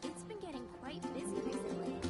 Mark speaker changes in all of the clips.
Speaker 1: It's been getting quite busy recently.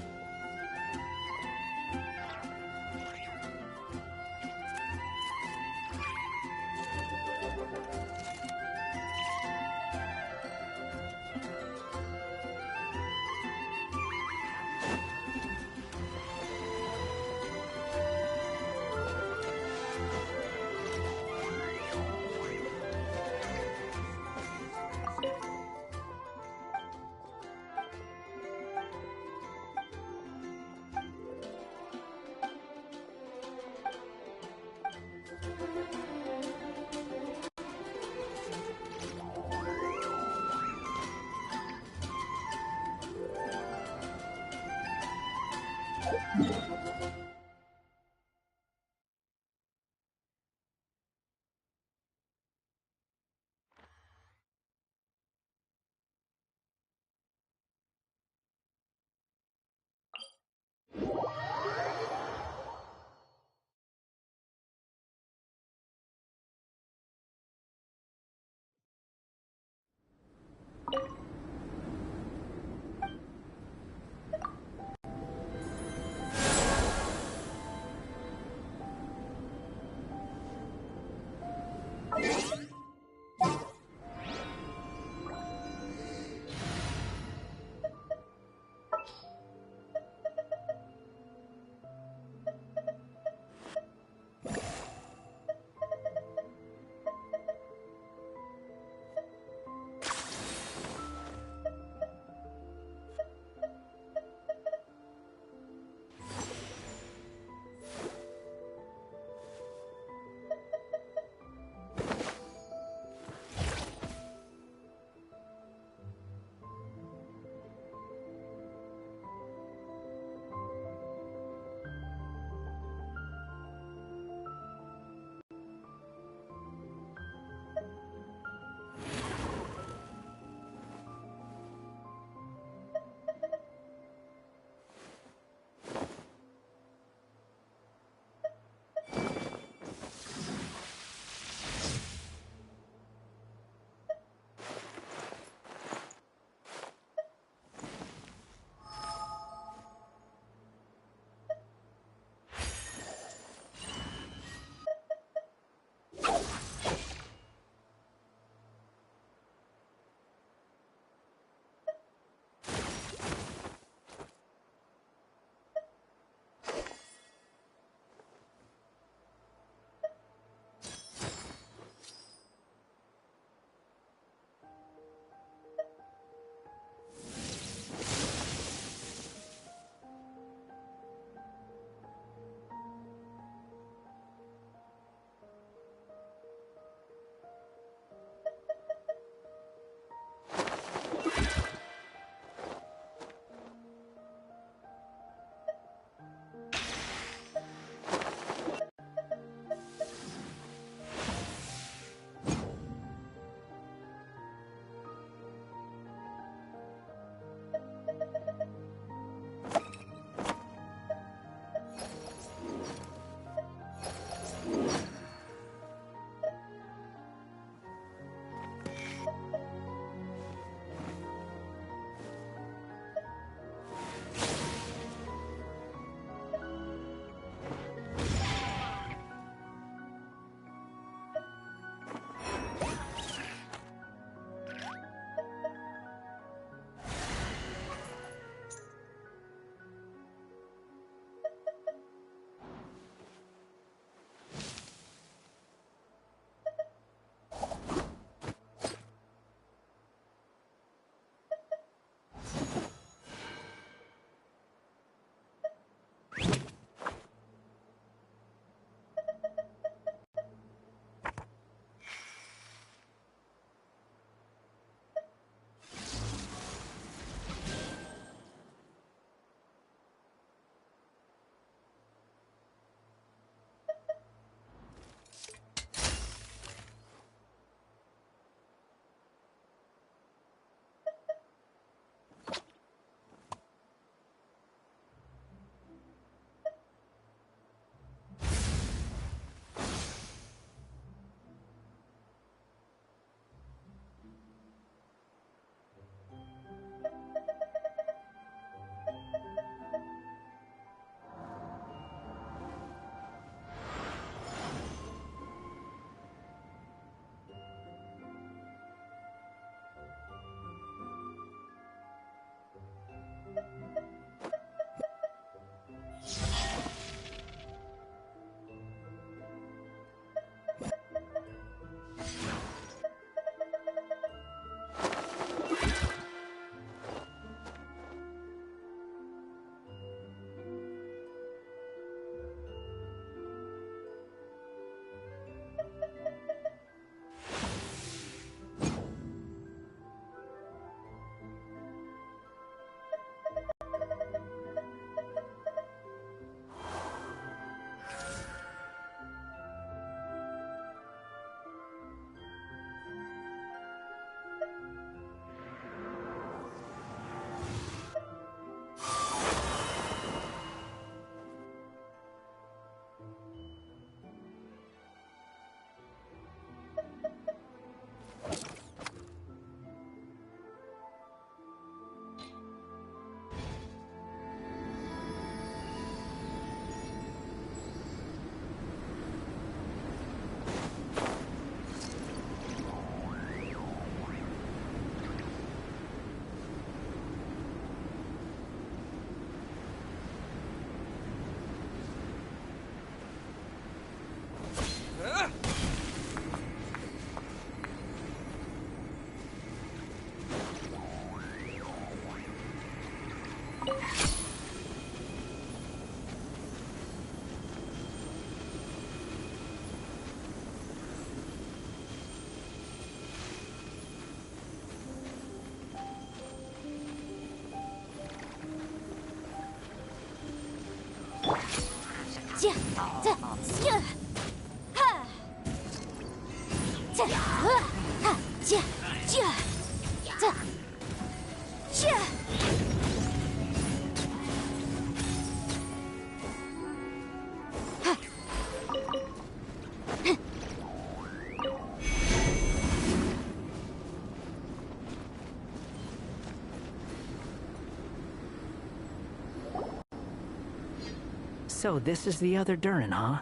Speaker 2: So this is the other Durin, huh?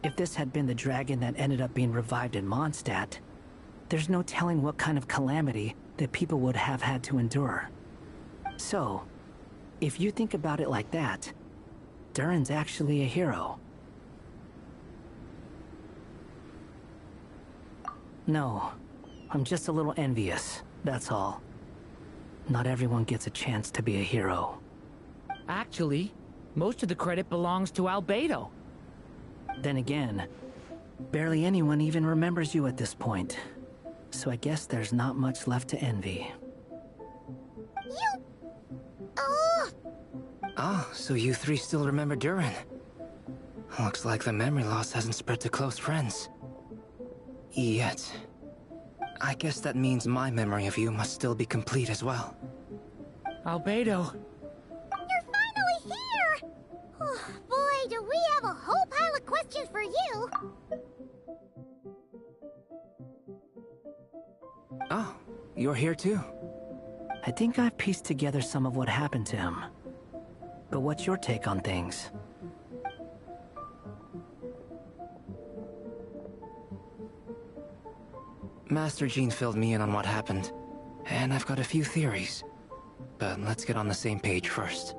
Speaker 2: If this had been the dragon that ended up being revived in Mondstadt, there's no telling what kind of calamity that people would have had to endure. So, if you think about it like that, Durin's actually a hero. No, I'm just a little envious, that's all. Not everyone gets a chance to be a hero.
Speaker 3: Actually, most of the credit belongs to Albedo.
Speaker 2: Then again, barely anyone even remembers you at this point. So I guess there's not much left to envy.
Speaker 1: You... Oh!
Speaker 4: Ah, so you three still remember Durin. Looks like the memory loss hasn't spread to close friends. Yet. I guess that means my memory of you must still be complete as well.
Speaker 3: Albedo.
Speaker 1: You're finally here! Oh, boy, do we have a whole pile of questions for you!
Speaker 4: Oh, you're here too?
Speaker 2: I think I've pieced together some of what happened to him. But what's your take on things?
Speaker 4: Master Jean filled me in on what happened, and I've got a few theories. But let's get on the same page first.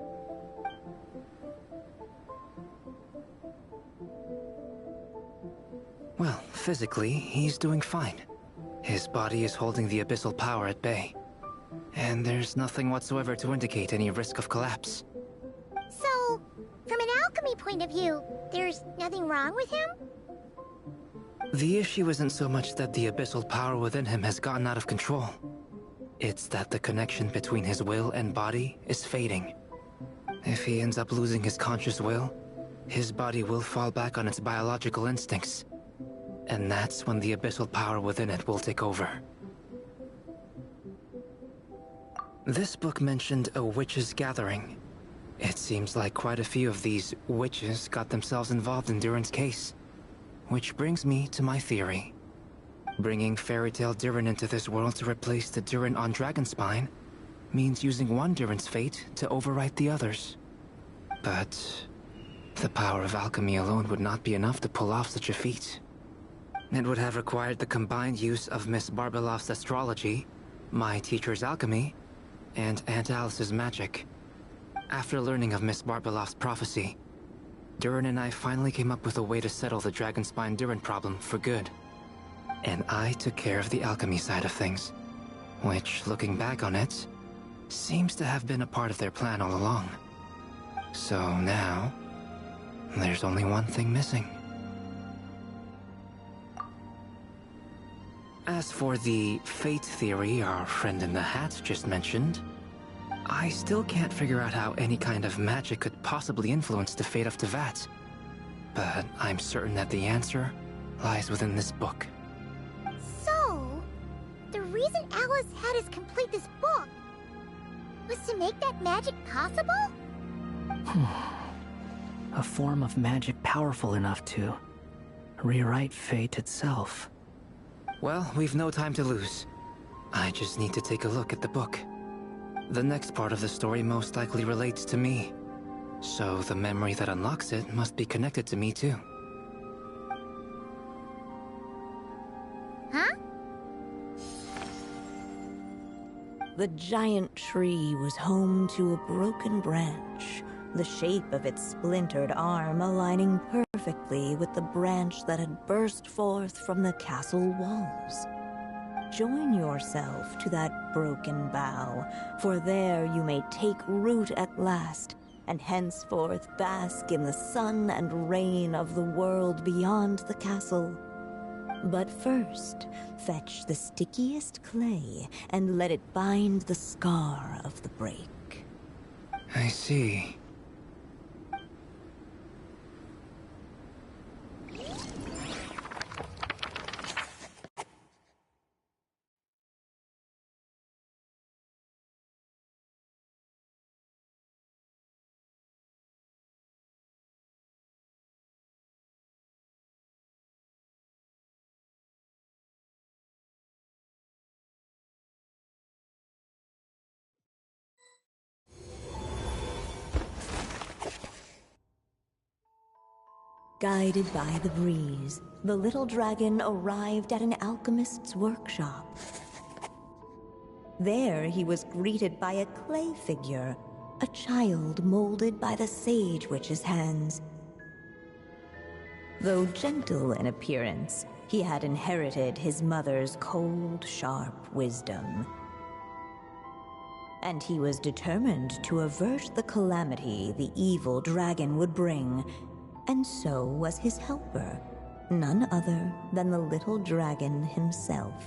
Speaker 4: Well, physically, he's doing fine. His body is holding the abyssal power at bay. And there's nothing whatsoever to indicate any risk of collapse.
Speaker 1: So, from an alchemy point of view, there's nothing wrong with him?
Speaker 4: The issue isn't so much that the abyssal power within him has gotten out of control. It's that the connection between his will and body is fading. If he ends up losing his conscious will, his body will fall back on its biological instincts. And that's when the abyssal power within it will take over. This book mentioned a witches' gathering. It seems like quite a few of these witches got themselves involved in Durin's case. Which brings me to my theory. Bringing Fairy Tale Durin into this world to replace the Durin on Dragonspine means using one Durin's fate to overwrite the others. But the power of alchemy alone would not be enough to pull off such a feat. It would have required the combined use of Miss Barbeloff's astrology, my teacher's alchemy, and Aunt Alice's magic. After learning of Miss Barbeloff's prophecy, Durin and I finally came up with a way to settle the Dragonspine Durin problem for good. And I took care of the alchemy side of things, which, looking back on it, seems to have been a part of their plan all along. So now, there's only one thing missing. As for the fate theory our friend in the hat just mentioned, I still can't figure out how any kind of magic could possibly influence the fate of Tevat. But I'm certain that the answer lies within this book.
Speaker 1: So, the reason Alice had us complete this book was to make that magic possible?
Speaker 2: A form of magic powerful enough to rewrite fate itself.
Speaker 4: Well, we've no time to lose. I just need to take a look at the book. The next part of the story most likely relates to me. So the memory that unlocks it must be connected to me too.
Speaker 1: Huh?
Speaker 5: The giant tree was home to a broken branch, the shape of its splintered arm aligning perfectly with the branch that had burst forth from the castle walls. Join yourself to that broken bough, for there you may take root at last, and henceforth bask in the sun and rain of the world beyond the castle. But first, fetch the stickiest clay and let it bind the scar of the break.
Speaker 4: I see.
Speaker 5: Guided by the breeze, the little dragon arrived at an alchemist's workshop. There he was greeted by a clay figure, a child molded by the Sage Witch's hands. Though gentle in appearance, he had inherited his mother's cold, sharp wisdom. And he was determined to avert the calamity the evil dragon would bring, and so was his helper, none other than the little dragon himself.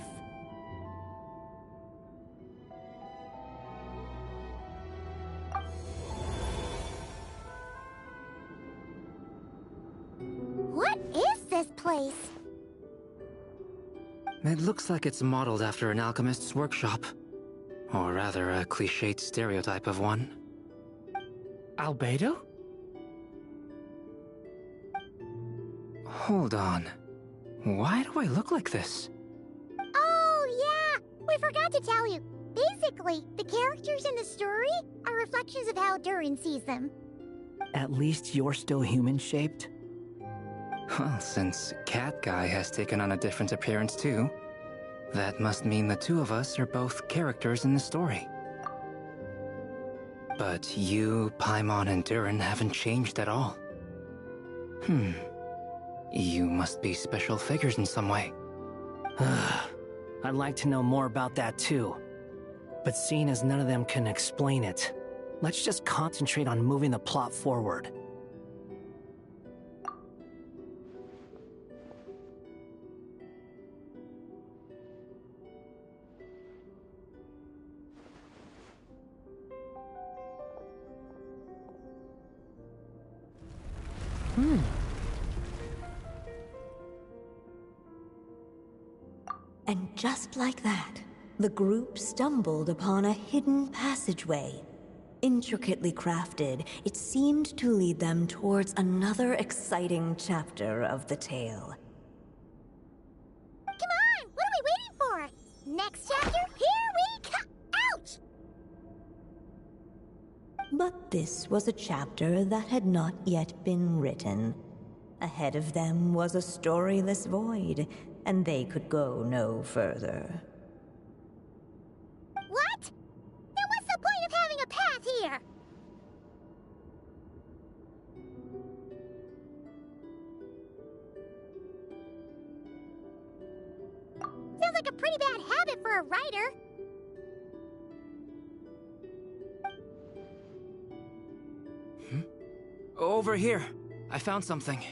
Speaker 1: What is this place?
Speaker 4: It looks like it's modeled after an alchemist's workshop. Or rather, a cliched stereotype of one.
Speaker 3: Albedo?
Speaker 4: Hold on. Why do I look like this?
Speaker 1: Oh, yeah! We forgot to tell you. Basically, the characters in the story are reflections of how Durin sees them.
Speaker 2: At least you're still human-shaped?
Speaker 4: Well, since Cat Guy has taken on a different appearance too, that must mean the two of us are both characters in the story. But you, Paimon, and Durin haven't changed at all. You must be special figures in some way.
Speaker 2: I'd like to know more about that too. But seeing as none of them can explain it, let's just concentrate on moving the plot forward.
Speaker 5: And just like that, the group stumbled upon a hidden passageway. Intricately crafted, it seemed to lead them towards another exciting chapter of the tale.
Speaker 1: Come on! What are we waiting for? Next chapter? Here we come! Ouch!
Speaker 5: But this was a chapter that had not yet been written. Ahead of them was a storyless void, and they could go no further.
Speaker 1: What? Then what's the point of having a path here? Sounds like a pretty bad habit for a writer.
Speaker 4: Over here. I found something.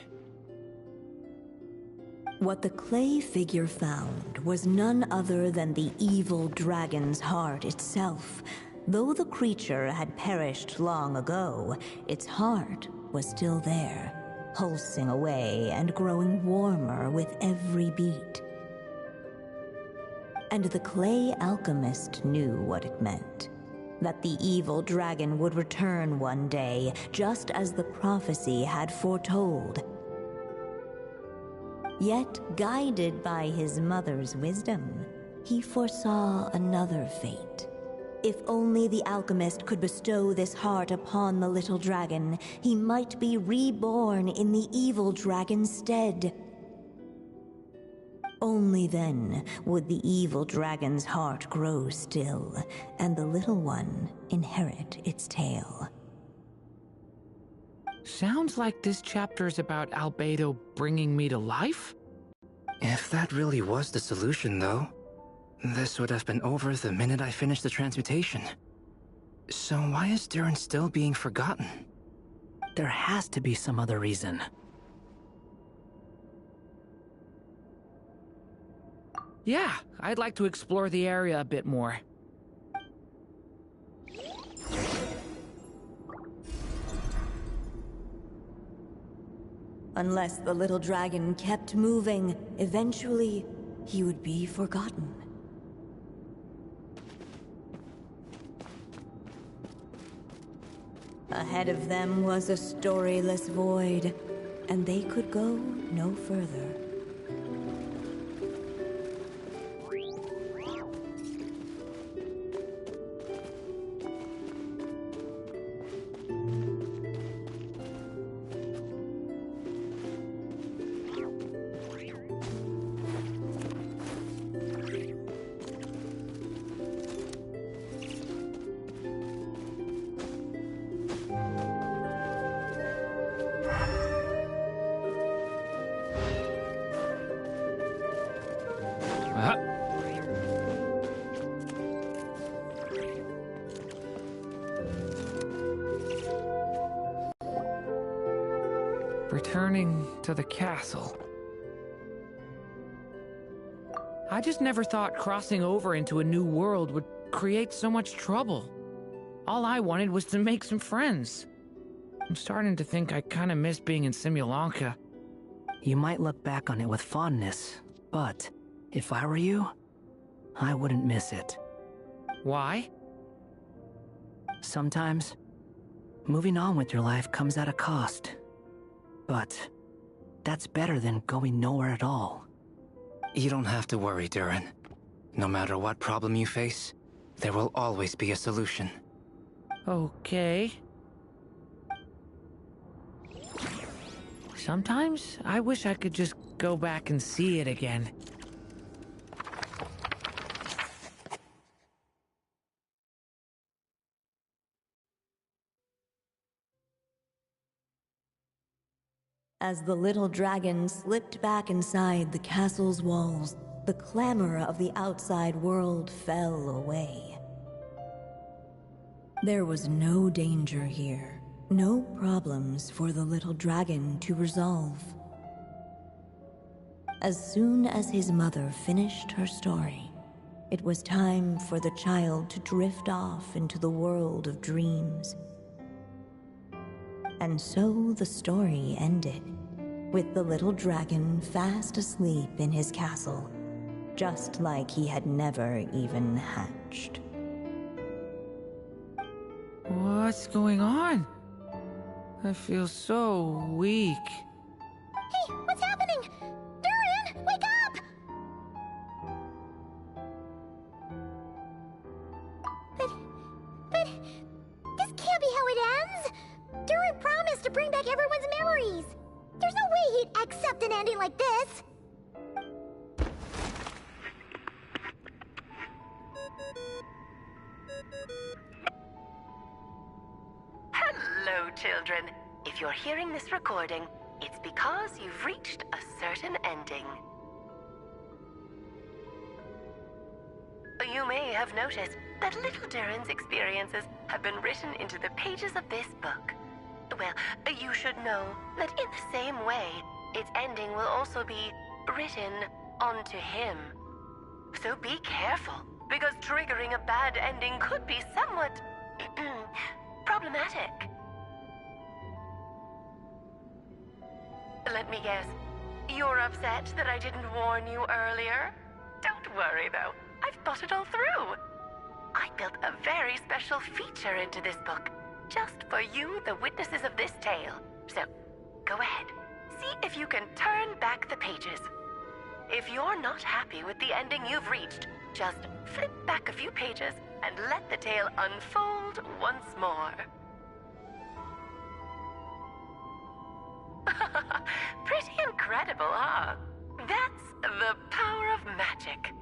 Speaker 5: What the clay figure found was none other than the evil dragon's heart itself. Though the creature had perished long ago, its heart was still there, pulsing away and growing warmer with every beat. And the clay alchemist knew what it meant. That the evil dragon would return one day, just as the prophecy had foretold. Yet, guided by his mother's wisdom, he foresaw another fate. If only the alchemist could bestow this heart upon the little dragon, he might be reborn in the evil dragon's stead. Only then would the evil dragon's heart grow still, and the little one inherit its tale.
Speaker 3: Sounds like this chapter's about Albedo bringing me to life?
Speaker 4: If that really was the solution, though, this would have been over the minute I finished the transmutation. So why is Durin still being forgotten?
Speaker 2: There has to be some other reason.
Speaker 3: Yeah, I'd like to explore the area a bit more.
Speaker 5: Unless the little dragon kept moving, eventually he would be forgotten. Ahead of them was a storyless void, and they could go no further.
Speaker 3: Returning to the castle. I just never thought crossing over into a new world would create so much trouble. All I wanted was to make some friends. I'm starting to think I kind of miss being in Simulanka.
Speaker 2: You might look back on it with fondness, but if I were you, I wouldn't miss it.
Speaker 3: Why?
Speaker 2: Sometimes, moving on with your life comes at a cost. But that's better than going nowhere at all.
Speaker 4: You don't have to worry, Durin. No matter what problem you face, there will always be a solution.
Speaker 3: Okay. Sometimes I wish I could just go back and see it again.
Speaker 5: As the little dragon slipped back inside the castle's walls, the clamor of the outside world fell away. There was no danger here, no problems for the little dragon to resolve. As soon as his mother finished her story, it was time for the child to drift off into the world of dreams. And so the story ended, with the little dragon fast asleep in his castle, just like he had never even hatched.
Speaker 3: What's going on? I feel so weak.
Speaker 1: Hey, what's happening? Durin, wake up! But this can't be how it ends. Durin promised to bring back everyone's memories. There's no way he'd accept an ending like this.
Speaker 6: Hello, children. If you're hearing this recording, it's because you've reached a certain ending. You may have noticed that little Durin's experiences have been written into the pages of this book. Well, you should know that in the same way, its ending will also be written onto him. So be careful, because triggering a bad ending could be somewhat problematic. Let me guess, you're upset that I didn't warn you earlier? Don't worry though, I've thought it all through. I built a very special feature into this book, just for you, the witnesses of this tale. So, go ahead, see if you can turn back the pages. If you're not happy with the ending you've reached, just flip back a few pages and let the tale unfold once more. Pretty incredible, huh? That's the power of magic.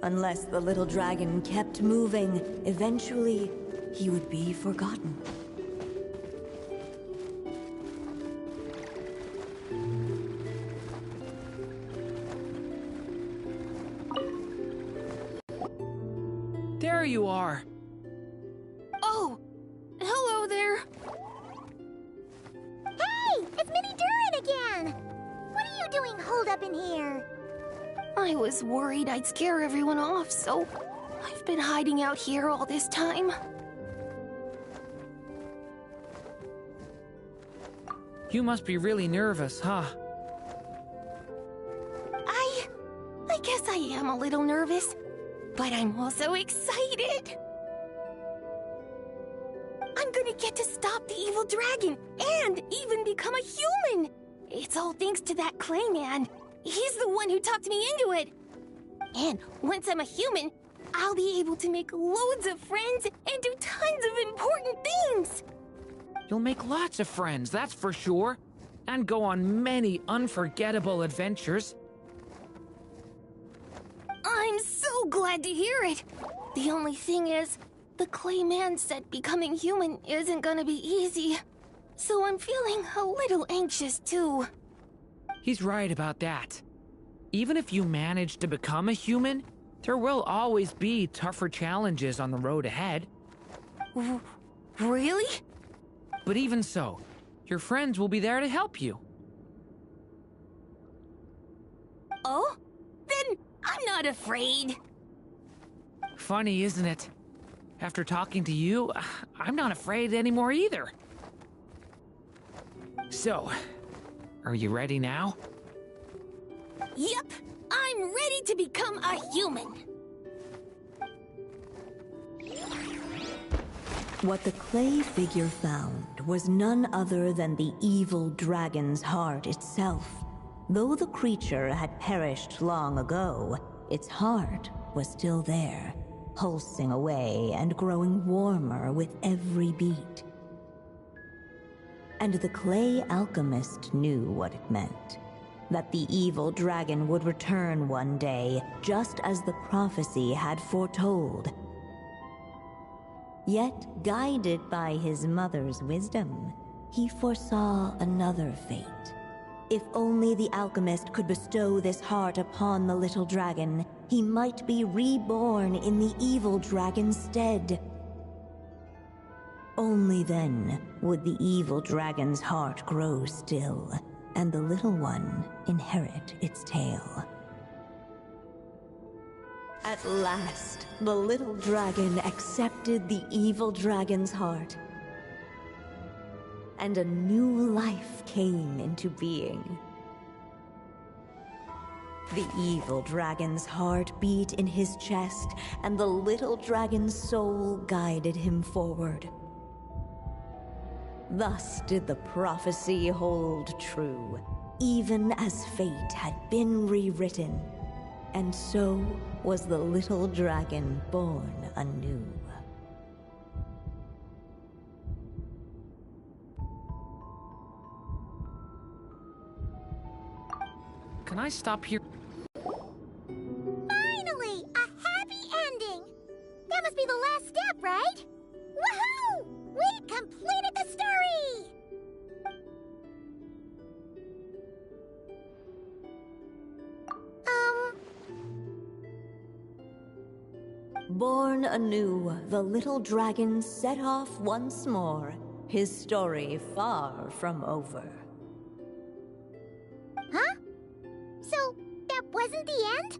Speaker 5: Unless the little dragon kept moving, eventually he would be forgotten.
Speaker 3: There you are.
Speaker 7: Oh, hello there.
Speaker 1: Hey, it's Mini Durin again! What are you doing holed up in here?
Speaker 7: I was worried I'd scare everyone off, so I've been hiding out here all this time.
Speaker 3: You must be really nervous, huh?
Speaker 7: I guess I am a little nervous, but I'm also excited. I'm gonna get to stop the evil dragon and even become a human. It's all thanks to that clay man. He's the one who talked me into it. And once I'm a human, I'll be able to make loads of friends and do tons of important things.
Speaker 3: You'll make lots of friends, that's for sure. And go on many unforgettable adventures.
Speaker 7: I'm so glad to hear it. The only thing is, the clay man said becoming human isn't gonna be easy. so I'm feeling a little anxious too.
Speaker 3: He's right about that. Even if you manage to become a human, there will always be tougher challenges on the road ahead.
Speaker 7: Really?
Speaker 3: But even so, your friends will be there to help you.
Speaker 7: Oh? Then I'm not afraid.
Speaker 3: Funny, isn't it? After talking to you, I'm not afraid anymore either. So, are you ready now?
Speaker 7: Yep, I'm ready to become a human.
Speaker 5: What the clay figure found was none other than the evil dragon's heart itself. Though the creature had perished long ago, its heart was still there, pulsing away and growing warmer with every beat. And the clay alchemist knew what it meant. That the evil dragon would return one day, just as the prophecy had foretold. Yet, guided by his mother's wisdom, he foresaw another fate. If only the alchemist could bestow this heart upon the little dragon, he might be reborn in the evil dragon's stead. Only then would the evil dragon's heart grow still, and the little one inherit its tale. At last, the little dragon accepted the evil dragon's heart, and a new life came into being. The evil dragon's heart beat in his chest, and the little dragon's soul guided him forward. Thus did the prophecy hold true, even as fate had been rewritten. And so was the little dragon born anew.
Speaker 3: Can I stop here?
Speaker 1: Finally! A happy ending! That must be the last step, right? Woohoo! We completed the story!
Speaker 5: Born anew, the little dragon set off once more, his story far from over.
Speaker 1: Huh? So, that wasn't the end?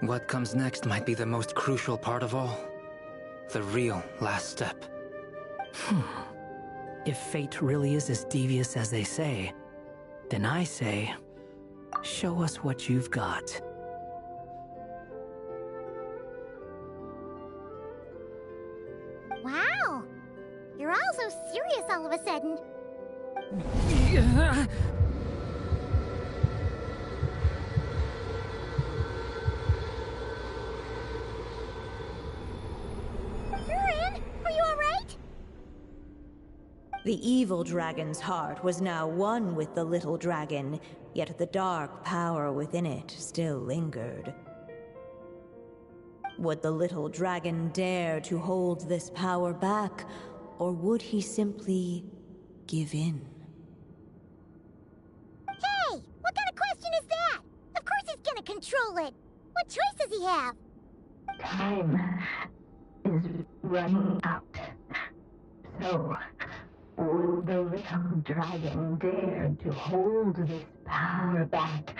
Speaker 4: What comes next might be the most crucial part of all. The real last step.
Speaker 2: If fate really is as devious as they say, then I say, show us what you've got.
Speaker 1: Wow! You're all so serious all of a sudden. Durin, are you alright?
Speaker 5: The evil dragon's heart was now one with the little dragon, yet the dark power within it still lingered. Would the little dragon dare to hold this power back, or would he simply give in?
Speaker 1: Hey! What kind of question is that? Of course he's gonna control it! What choice does he have?
Speaker 8: Time is running out. So, will the little dragon dare to hold this power back,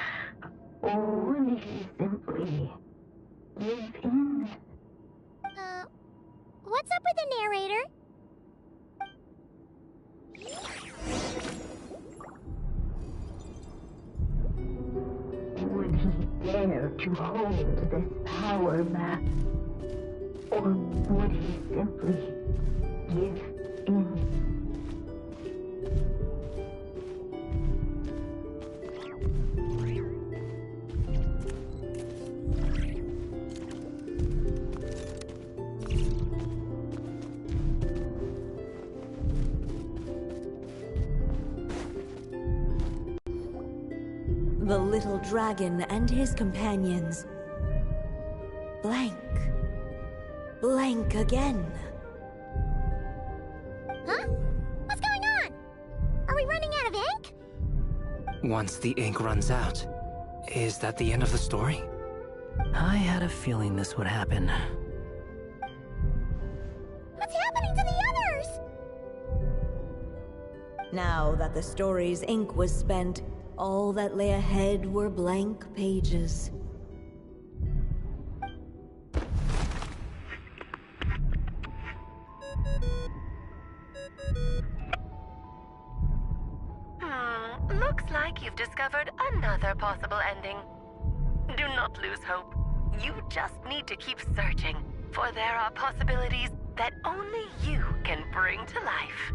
Speaker 8: or will he simply give in?
Speaker 1: What's up with the narrator?
Speaker 8: Would he dare to hold this power back, or would he simply give in?
Speaker 5: The little dragon and his companions blank. Blank again.
Speaker 1: Huh? What's going
Speaker 4: Once the ink runs out, is that the end of the story?
Speaker 2: I had a feeling this would happen.
Speaker 1: What's happening to the others?
Speaker 5: Now that the story's ink was spent, all that lay ahead were blank pages.
Speaker 6: Looks like you've discovered another possible ending. Do not lose hope. You just need to keep searching, for there are possibilities that only you can bring to life.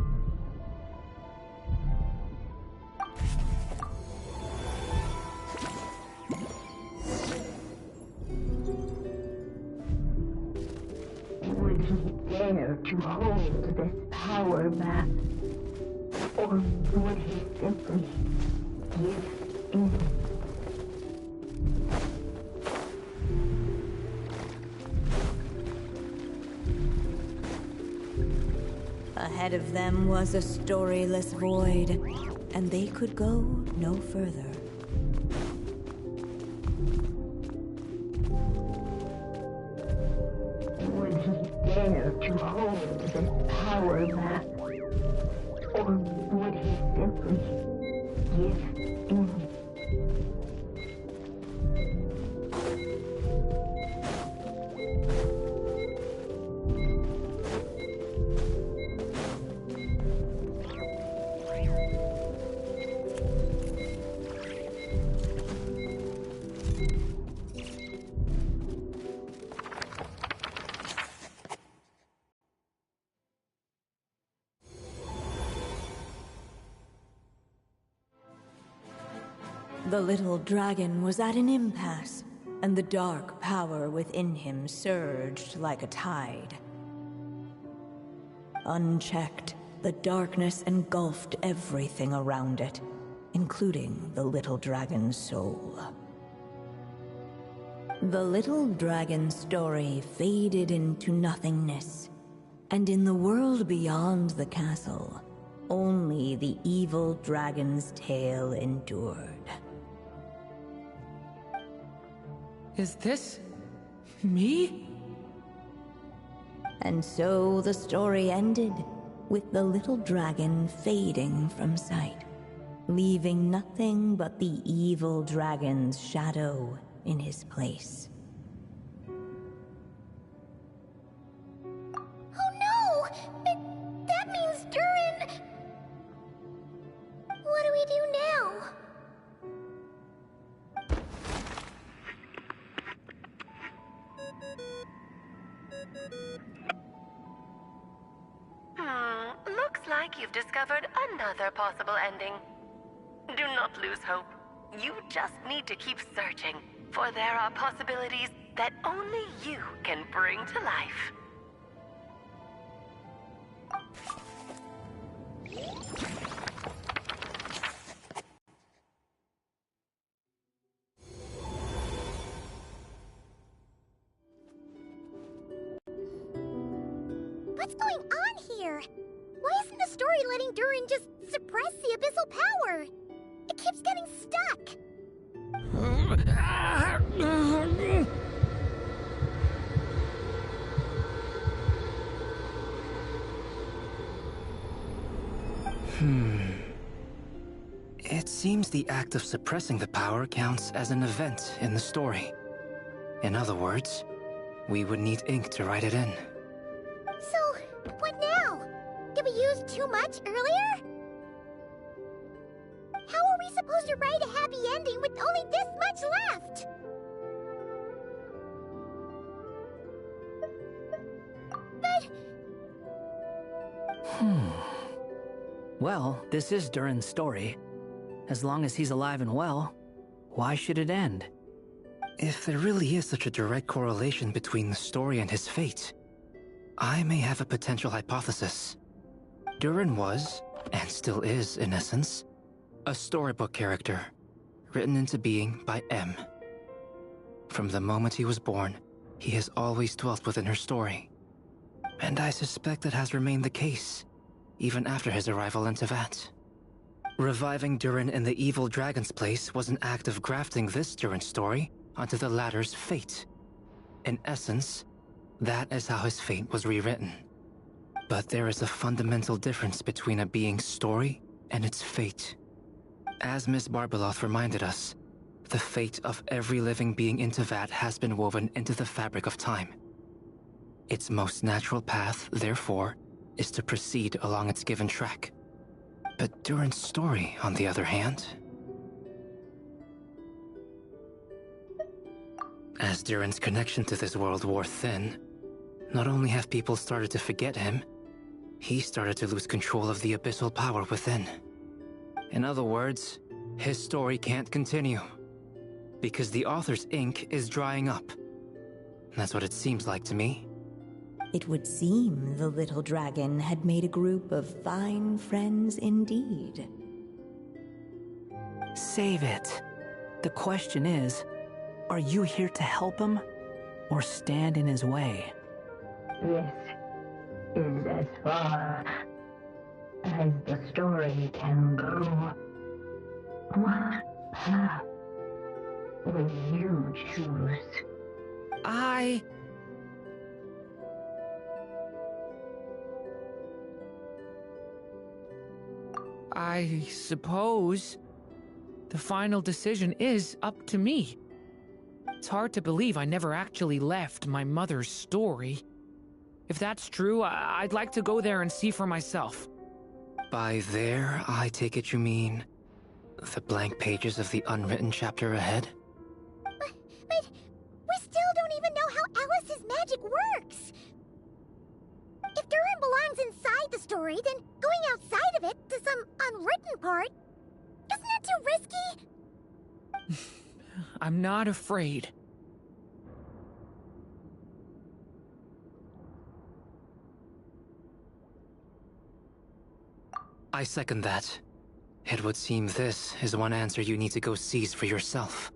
Speaker 8: Would he dare to hold this power map? Or would he simply give in?
Speaker 5: Ahead of them was a storyless void, and they could go no further.
Speaker 8: Would he dare to hold this power map? Or would he simply give in?
Speaker 5: The little dragon was at an impasse, and the dark power within him surged like a tide. Unchecked, the darkness engulfed everything around it, including the little dragon's soul. The little dragon's story faded into nothingness, and in the world beyond the castle, only the evil dragon's tale endured.
Speaker 3: Is this me?
Speaker 5: And so the story ended, with the little dragon fading from sight, leaving nothing but the evil dragon's shadow in his place.
Speaker 1: Oh no! That means Durin... What do we do now?
Speaker 6: Looks like you've discovered another possible ending. Do not lose hope. You just need to keep searching, for there are possibilities that only you can bring to life.
Speaker 1: What's going on here? Why isn't the story letting Durin just suppress the abyssal power? It keeps getting stuck.
Speaker 4: It seems the act of suppressing the power counts as an event in the story. In other words, we would need ink to write it in.
Speaker 1: So, what now? Did we use too much earlier? How are we supposed to write a happy ending with only this much left? But...
Speaker 2: Well, this is Durin's story. As long as he's alive and well, why should it end?
Speaker 4: If there really is such a direct correlation between the story and his fate, I may have a potential hypothesis. Durin was, and still is in essence, a storybook character, written into being by M. From the moment he was born, he has always dwelt within her story. And I suspect that has remained the case, even after his arrival in Tevat. Reviving Durin in the evil dragon's place was an act of grafting this Durin story onto the latter's fate. In essence, that is how his fate was rewritten. But there is a fundamental difference between a being's story and its fate. As Miss Barbeloth reminded us, the fate of every living being in Tevat has been woven into the fabric of time. Its most natural path, therefore, is to proceed along its given track. But Durin's story, on the other hand... As Durin's connection to this world wore thin, not only have people started to forget him, he started to lose control of the abyssal power within. In other words, his story can't continue, because the author's ink is drying up. That's what it seems like to me.
Speaker 5: It would seem the little dragon had made a group of fine friends indeed.
Speaker 2: Save it. The question is, are you here to help him, or stand in his way?
Speaker 8: This is as far as the story can go. What path will you choose?
Speaker 3: I suppose the final decision is up to me. It's hard to believe I never actually left my mother's story. If that's true, I'd like to go there and see for myself.
Speaker 4: By there, I take it you mean the blank pages of the unwritten chapter ahead?
Speaker 1: But we still don't even know how Alice's magic works. If Durin belongs inside the story, then going outside of it to some unwritten part, isn't that too risky?
Speaker 3: I'm not afraid.
Speaker 4: I second that. It would seem this is one answer you need to go seize for yourself.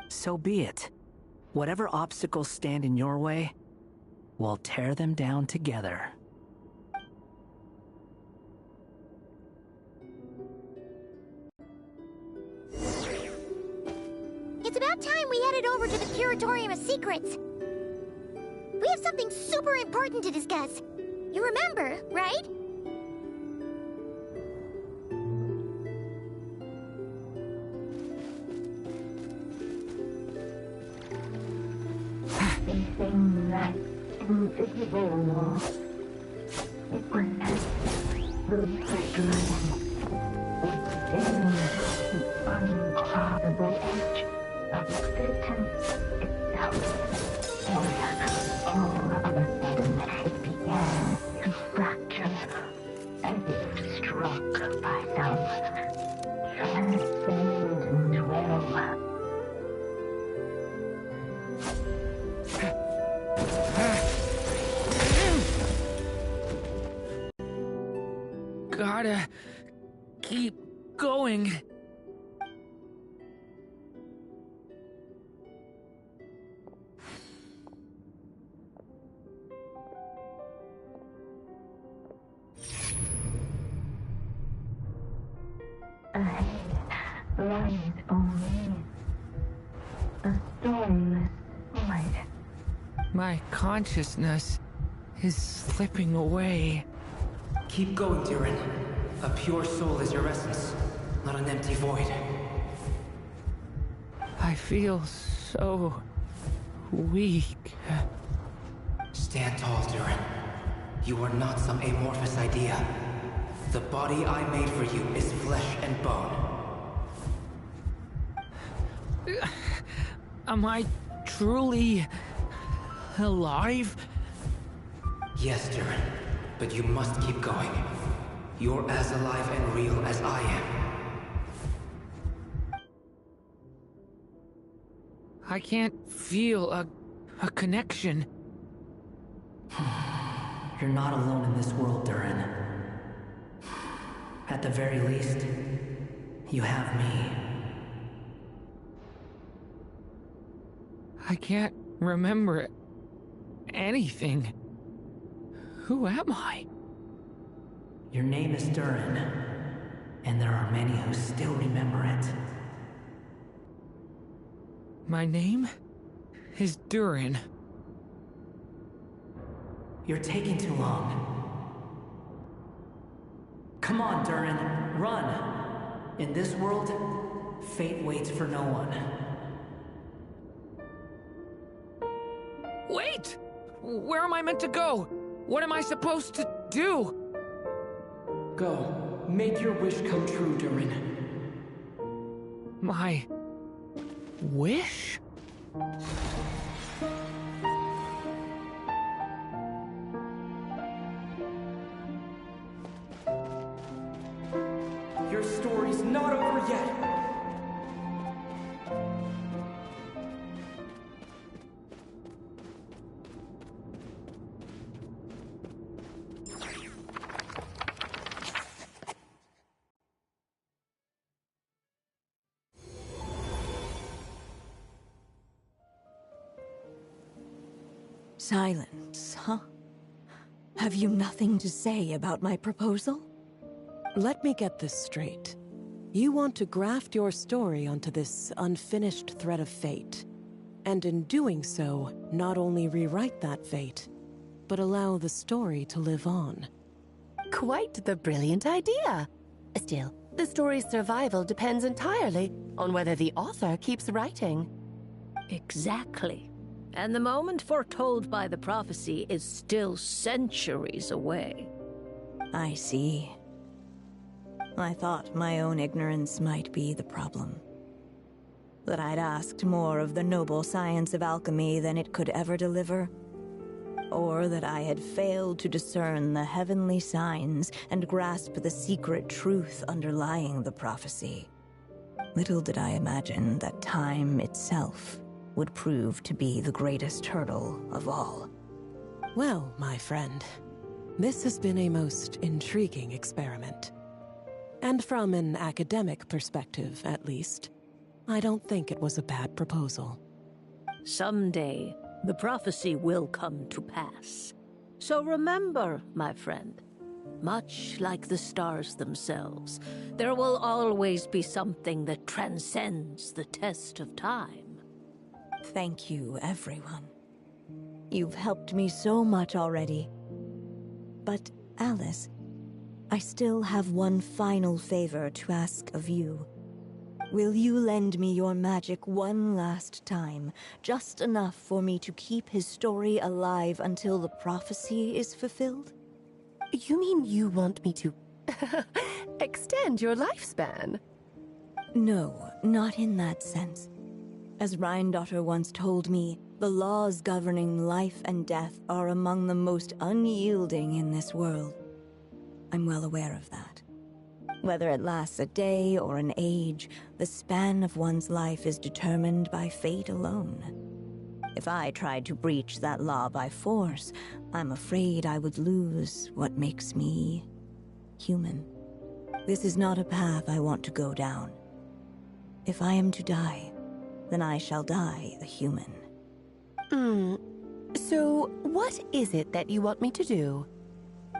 Speaker 2: So be it. Whatever obstacles stand in your way, we'll tear them down together.
Speaker 1: It's about time we headed over to the Curatorium of Secrets. We have something super important to discuss. You remember, right?
Speaker 8: Facing that invisible wall, it was the dragon within the uncrossable edge of existence itself. And all of a sudden, it began to fracture, as if struck by some transcendent will.
Speaker 3: Gotta keep going.
Speaker 8: Ahead lies only a stormless void.
Speaker 3: My consciousness is slipping away.
Speaker 4: Keep going, Durin. A pure soul is your essence, not an empty void.
Speaker 3: I feel so weak.
Speaker 4: Stand tall, Durin. You are not some amorphous idea. The body I made for you is flesh and bone.
Speaker 3: Am I truly alive?
Speaker 4: Yes, Durin, but you must keep going. You're as alive and real as I am.
Speaker 3: I can't feel a connection.
Speaker 2: You're not alone in this world, Durin. At the very least, you have me.
Speaker 3: I can't remember anything. Who am I?
Speaker 2: Your name is Durin, and there are many who still remember it.
Speaker 3: My name is Durin.
Speaker 2: You're taking too long. Come on, Durin, run! In this world, fate waits for no one.
Speaker 3: Wait! Where am I meant to go? What am I supposed to do?
Speaker 9: Go. Make your wish come true, Durin.
Speaker 3: My wish?
Speaker 9: Your story's not over yet.
Speaker 5: Silence, huh? Have you nothing to say about my proposal?
Speaker 10: Let me get this straight. You want to graft your story onto this unfinished thread of fate, and in doing so, not only rewrite that fate, but allow the story to live on.
Speaker 11: Quite the brilliant idea. Still, the story's survival depends entirely on whether the author keeps writing.
Speaker 12: Exactly. And the moment foretold by the prophecy is still centuries away.
Speaker 5: I see. I thought my own ignorance might be the problem. That I'd asked more of the noble science of alchemy than it could ever deliver. Or that I had failed to discern the heavenly signs and grasp the secret truth underlying the prophecy. Little did I imagine that time itself would prove to be the greatest hurdle of all.
Speaker 10: Well, my friend, this has been a most intriguing experiment. And from an academic perspective, at least, I don't think it was a bad proposal.
Speaker 12: Someday, the prophecy will come to pass. So remember, my friend, much like the stars themselves, there will always be something that transcends the test of time.
Speaker 5: Thank you, everyone. You've helped me so much already. But, Alice, I still have one final favor to ask of you. Will you lend me your magic one last time, just enough for me to keep his story alive until the prophecy is fulfilled?
Speaker 11: You mean you want me to extend your lifespan?
Speaker 5: No, not in that sense. As Rheindotter once told me, the laws governing life and death are among the most unyielding in this world. I'm well aware of that. Whether it lasts a day or an age, the span of one's life is determined by fate alone. If I tried to breach that law by force, I'm afraid I would lose what makes me human. This is not a path I want to go down. If I am to die, then I shall die a human.
Speaker 11: So, what is it that you want me to do?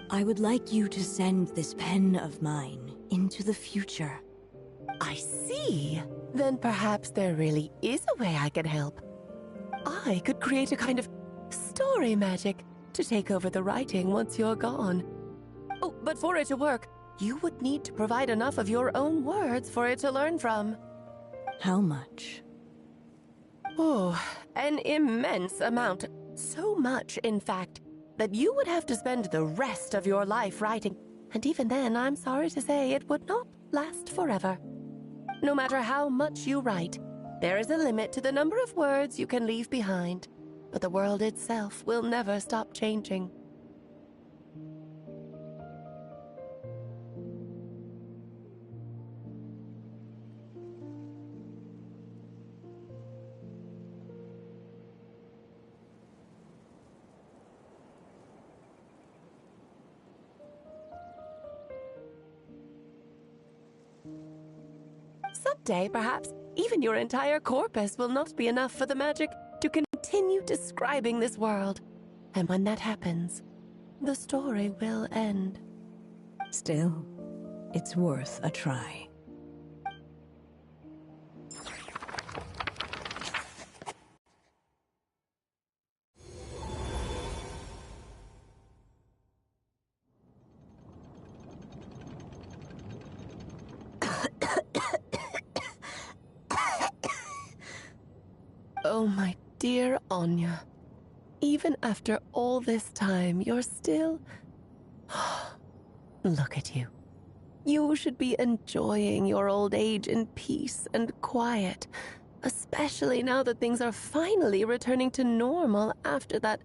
Speaker 5: I would like you to send this pen of mine into the future.
Speaker 11: I see. Then perhaps there really is a way I can help. I could create a kind of story magic to take over the writing once you're gone. Oh, but for it to work, you would need to provide enough of your own words for it to learn from.
Speaker 5: How much?
Speaker 11: Oh, an immense amount. So much, in fact, that you would have to spend the rest of your life writing. And even then, I'm sorry to say, it would not last forever. No matter how much you write, there is a limit to the number of words you can leave behind. But the world itself will never stop changing. Someday, perhaps, even your entire corpus will not be enough for the magic to continue describing this world. And when that happens, the story will end.
Speaker 5: Still, it's worth a try.
Speaker 11: Oh, my dear Anya. Even after all this time, you're still... Look at you. You should be enjoying your old age in peace and quiet, especially now that things are finally returning to normal after that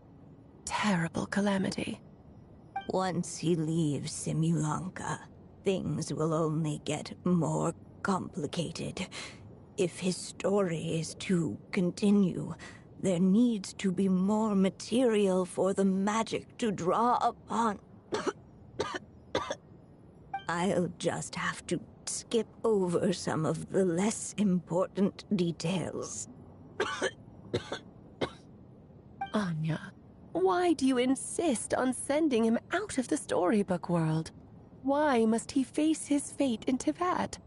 Speaker 11: terrible calamity.
Speaker 5: Once he leaves Simulanka, things will only get more complicated. If his story is to continue, there needs to be more material for the magic to draw upon. I'll just have to skip over some of the less important details.
Speaker 11: Anya, why do you insist on sending him out of the storybook world? Why must he face his fate into that?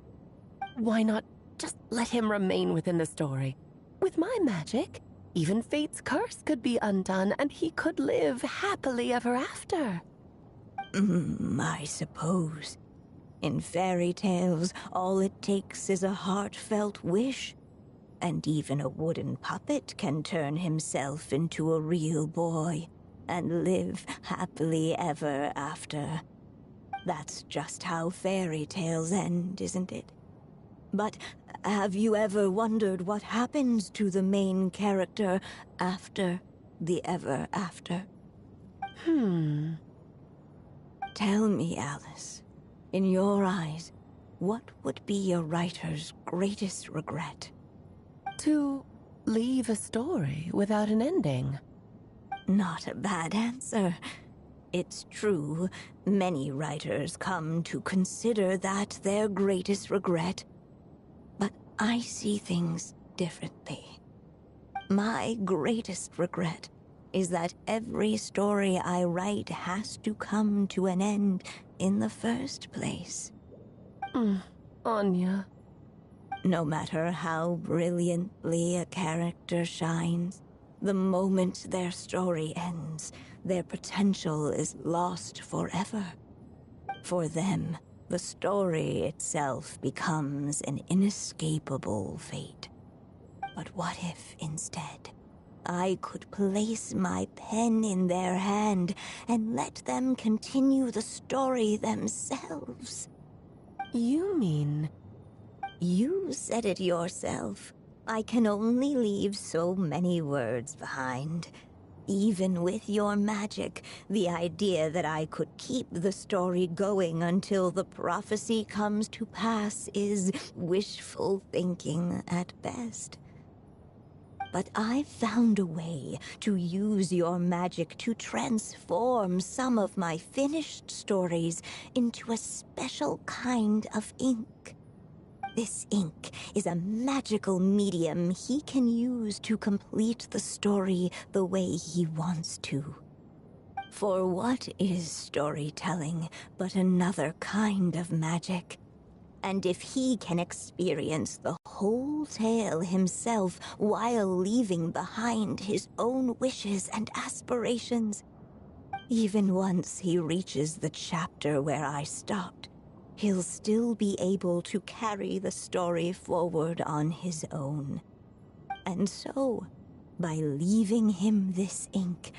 Speaker 11: Why not just let him remain within the story? With my magic, even fate's curse could be undone and he could live happily ever after.
Speaker 5: I suppose. In fairy tales, all it takes is a heartfelt wish. And even a wooden puppet can turn himself into a real boy and live happily ever after. That's just how fairy tales end, isn't it? But have you ever wondered what happens to the main character after the ever after? Tell me, Alice, in your eyes, what would be a writer's greatest regret?
Speaker 11: To leave a story without an ending.
Speaker 5: Not a bad answer. It's true, many writers come to consider that their greatest regret. But I see things differently. My greatest regret is that every story I write has to come to an end in the first place.
Speaker 11: Anya.
Speaker 5: No matter how brilliantly a character shines, the moment their story ends, their potential is lost forever. For them, the story itself becomes an inescapable fate. But what if, instead, I could place my pen in their hand and let them continue the story themselves?
Speaker 11: You mean...
Speaker 5: You said it yourself. I can only leave so many words behind. Even with your magic, the idea that I could keep the story going until the prophecy comes to pass is wishful thinking at best. But I've found a way to use your magic to transform some of my finished stories into a special kind of ink. This ink is a magical medium he can use to complete the story the way he wants to. For what is storytelling but another kind of magic? And if he can experience the whole tale himself while leaving behind his own wishes and aspirations, even once he reaches the chapter where I stopped, he'll still be able to carry the story forward on his own. And so, by leaving him this ink,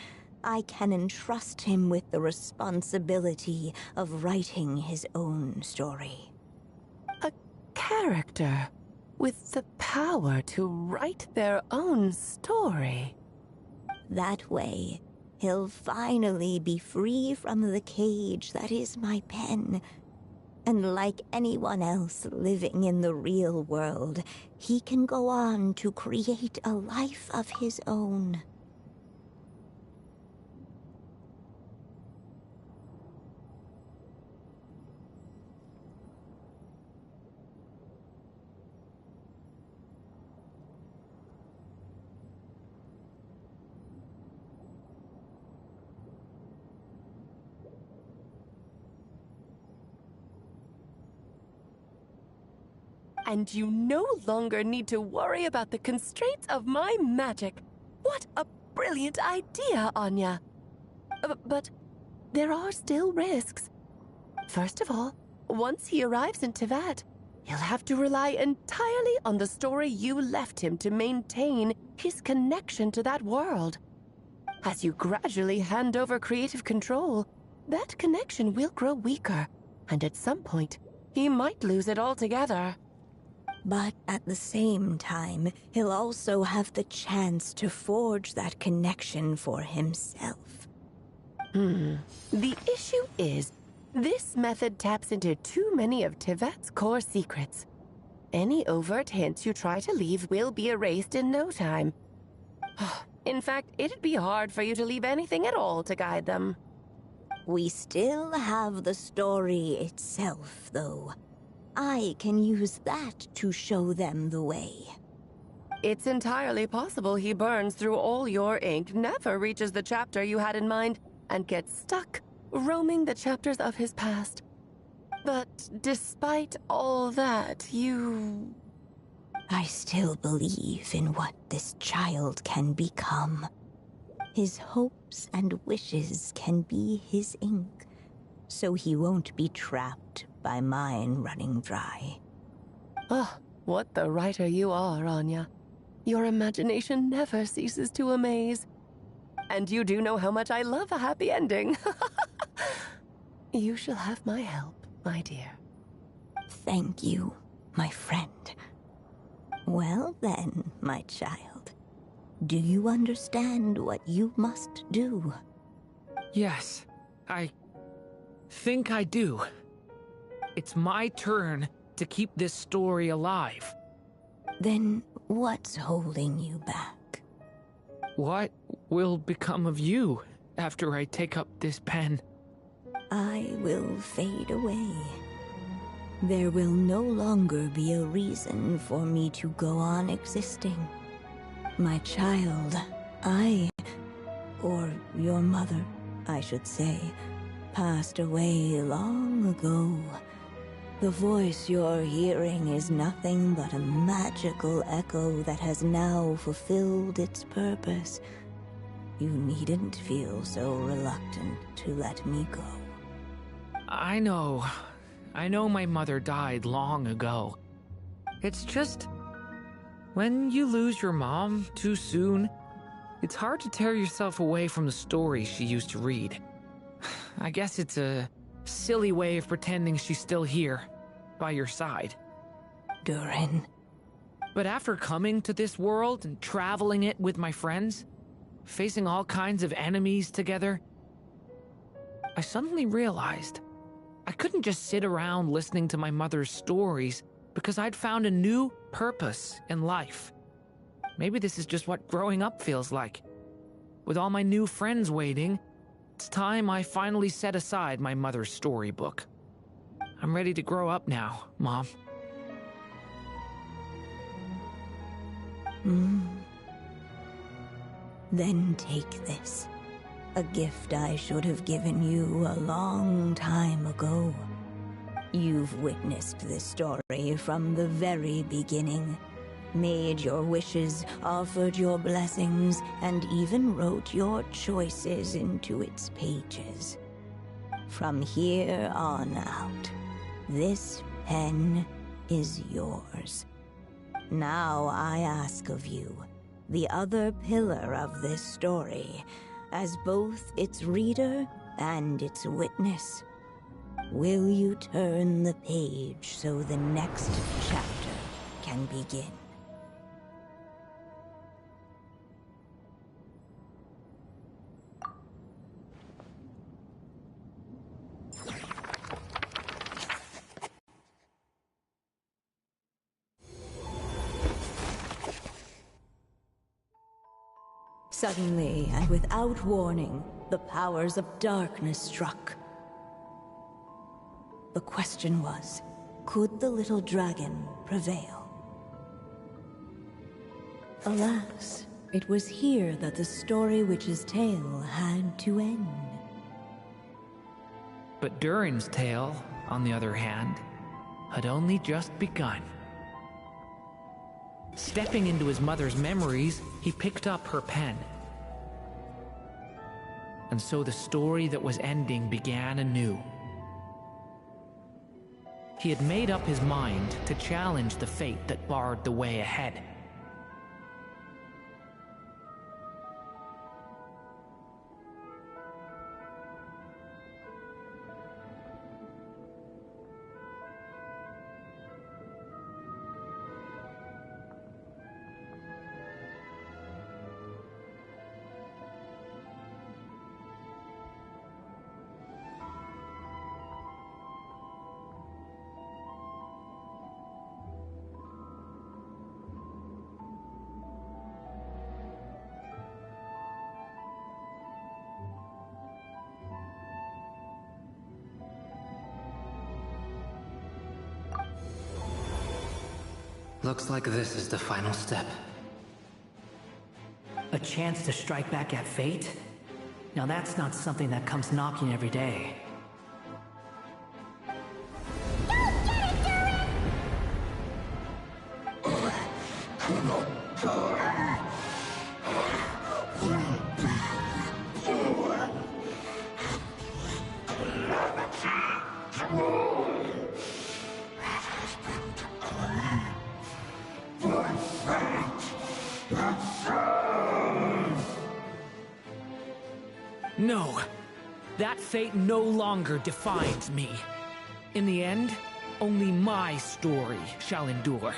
Speaker 5: I can entrust him with the responsibility of writing his own story.
Speaker 11: A character with the power to write their own story.
Speaker 5: That way, he'll finally be free from the cage that is my pen. And like anyone else living in the real world, he can go on to create a life of his own.
Speaker 11: And you no longer need to worry about the constraints of my magic. What a brilliant idea, Anya. But there are still risks. First of all, once he arrives in Tevat, he'll have to rely entirely on the story you left him to maintain his connection to that world. As you gradually hand over creative control, that connection will grow weaker, and at some point, he might lose it altogether.
Speaker 5: But at the same time, he'll also have the chance to forge that connection for himself.
Speaker 11: The issue is, this method taps into too many of Tevat's core secrets. Any overt hints you try to leave will be erased in no time. In fact, it'd be hard for you to leave anything at all to guide them.
Speaker 5: We still have the story itself, though. I can use that to show them the way.
Speaker 11: It's entirely possible he burns through all your ink, never reaches the chapter you had in mind, and gets stuck, roaming the chapters of his past. But despite all that,
Speaker 5: I still believe in what this child can become. His hopes and wishes can be his ink, so he won't be trapped by mine running dry.
Speaker 11: Oh, what the writer you are, Anya. Your imagination never ceases to amaze. And you do know how much I love a happy ending. You shall have my help, my dear.
Speaker 5: Thank you, my friend. Well then, my child. Do you understand what you must do?
Speaker 3: Yes, I think I do. It's my turn to keep this story alive.
Speaker 5: Then what's holding you back?
Speaker 3: What will become of you after I take up this pen?
Speaker 5: I will fade away. There will no longer be a reason for me to go on existing. My child, or your mother, I should say, passed away long ago. The voice you're hearing is nothing but a magical echo that has now fulfilled its purpose. You needn't feel so reluctant to let me go.
Speaker 3: I know my mother died long ago. It's just, when you lose your mom too soon, it's hard to tear yourself away from the stories she used to read. I guess it's a silly way of pretending she's still here, by your side.
Speaker 5: Durin.
Speaker 3: But after coming to this world and traveling it with my friends, facing all kinds of enemies together, I suddenly realized I couldn't just sit around listening to my mother's stories because I'd found a new purpose in life. Maybe this is just what growing up feels like. With all my new friends waiting, it's time I finally set aside my mother's storybook. I'm ready to grow up now, Mom.
Speaker 5: Then take this. A gift I should have given you a long time ago. You've witnessed this story from the very beginning. Made your wishes, offered your blessings, and even wrote your choices into its pages. From here on out, this pen is yours. Now I ask of you, the other pillar of this story, as both its reader and its witness, will you turn the page so the next chapter can begin? Suddenly, and without warning, the powers of darkness struck. The question was, could the little dragon prevail? Alas, it was here that the story witch's tale had to end.
Speaker 3: But Durin's tale, on the other hand, had only just begun. Stepping into his mother's memories, he picked up her pen. And so the story that was ending began anew. He had made up his mind to challenge the fate that barred the way ahead.
Speaker 4: Looks like this is the final step.
Speaker 2: A chance to strike back at fate? Now that's not something that comes knocking every day.
Speaker 3: No, that fate no longer defines me. In the end, only my story shall endure.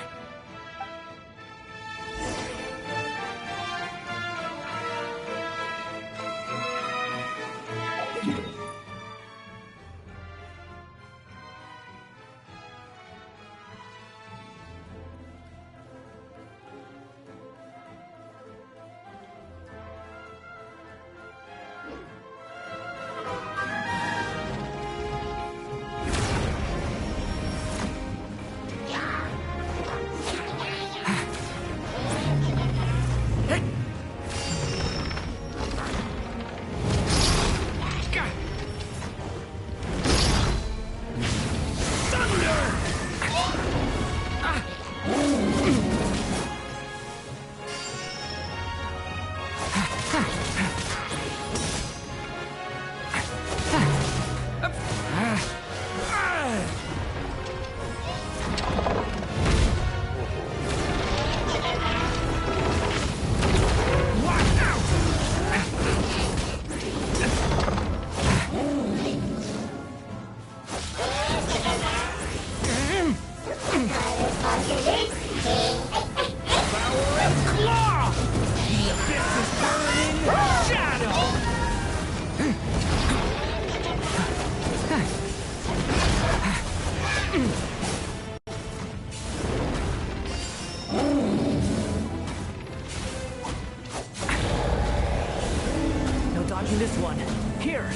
Speaker 2: This one. Here,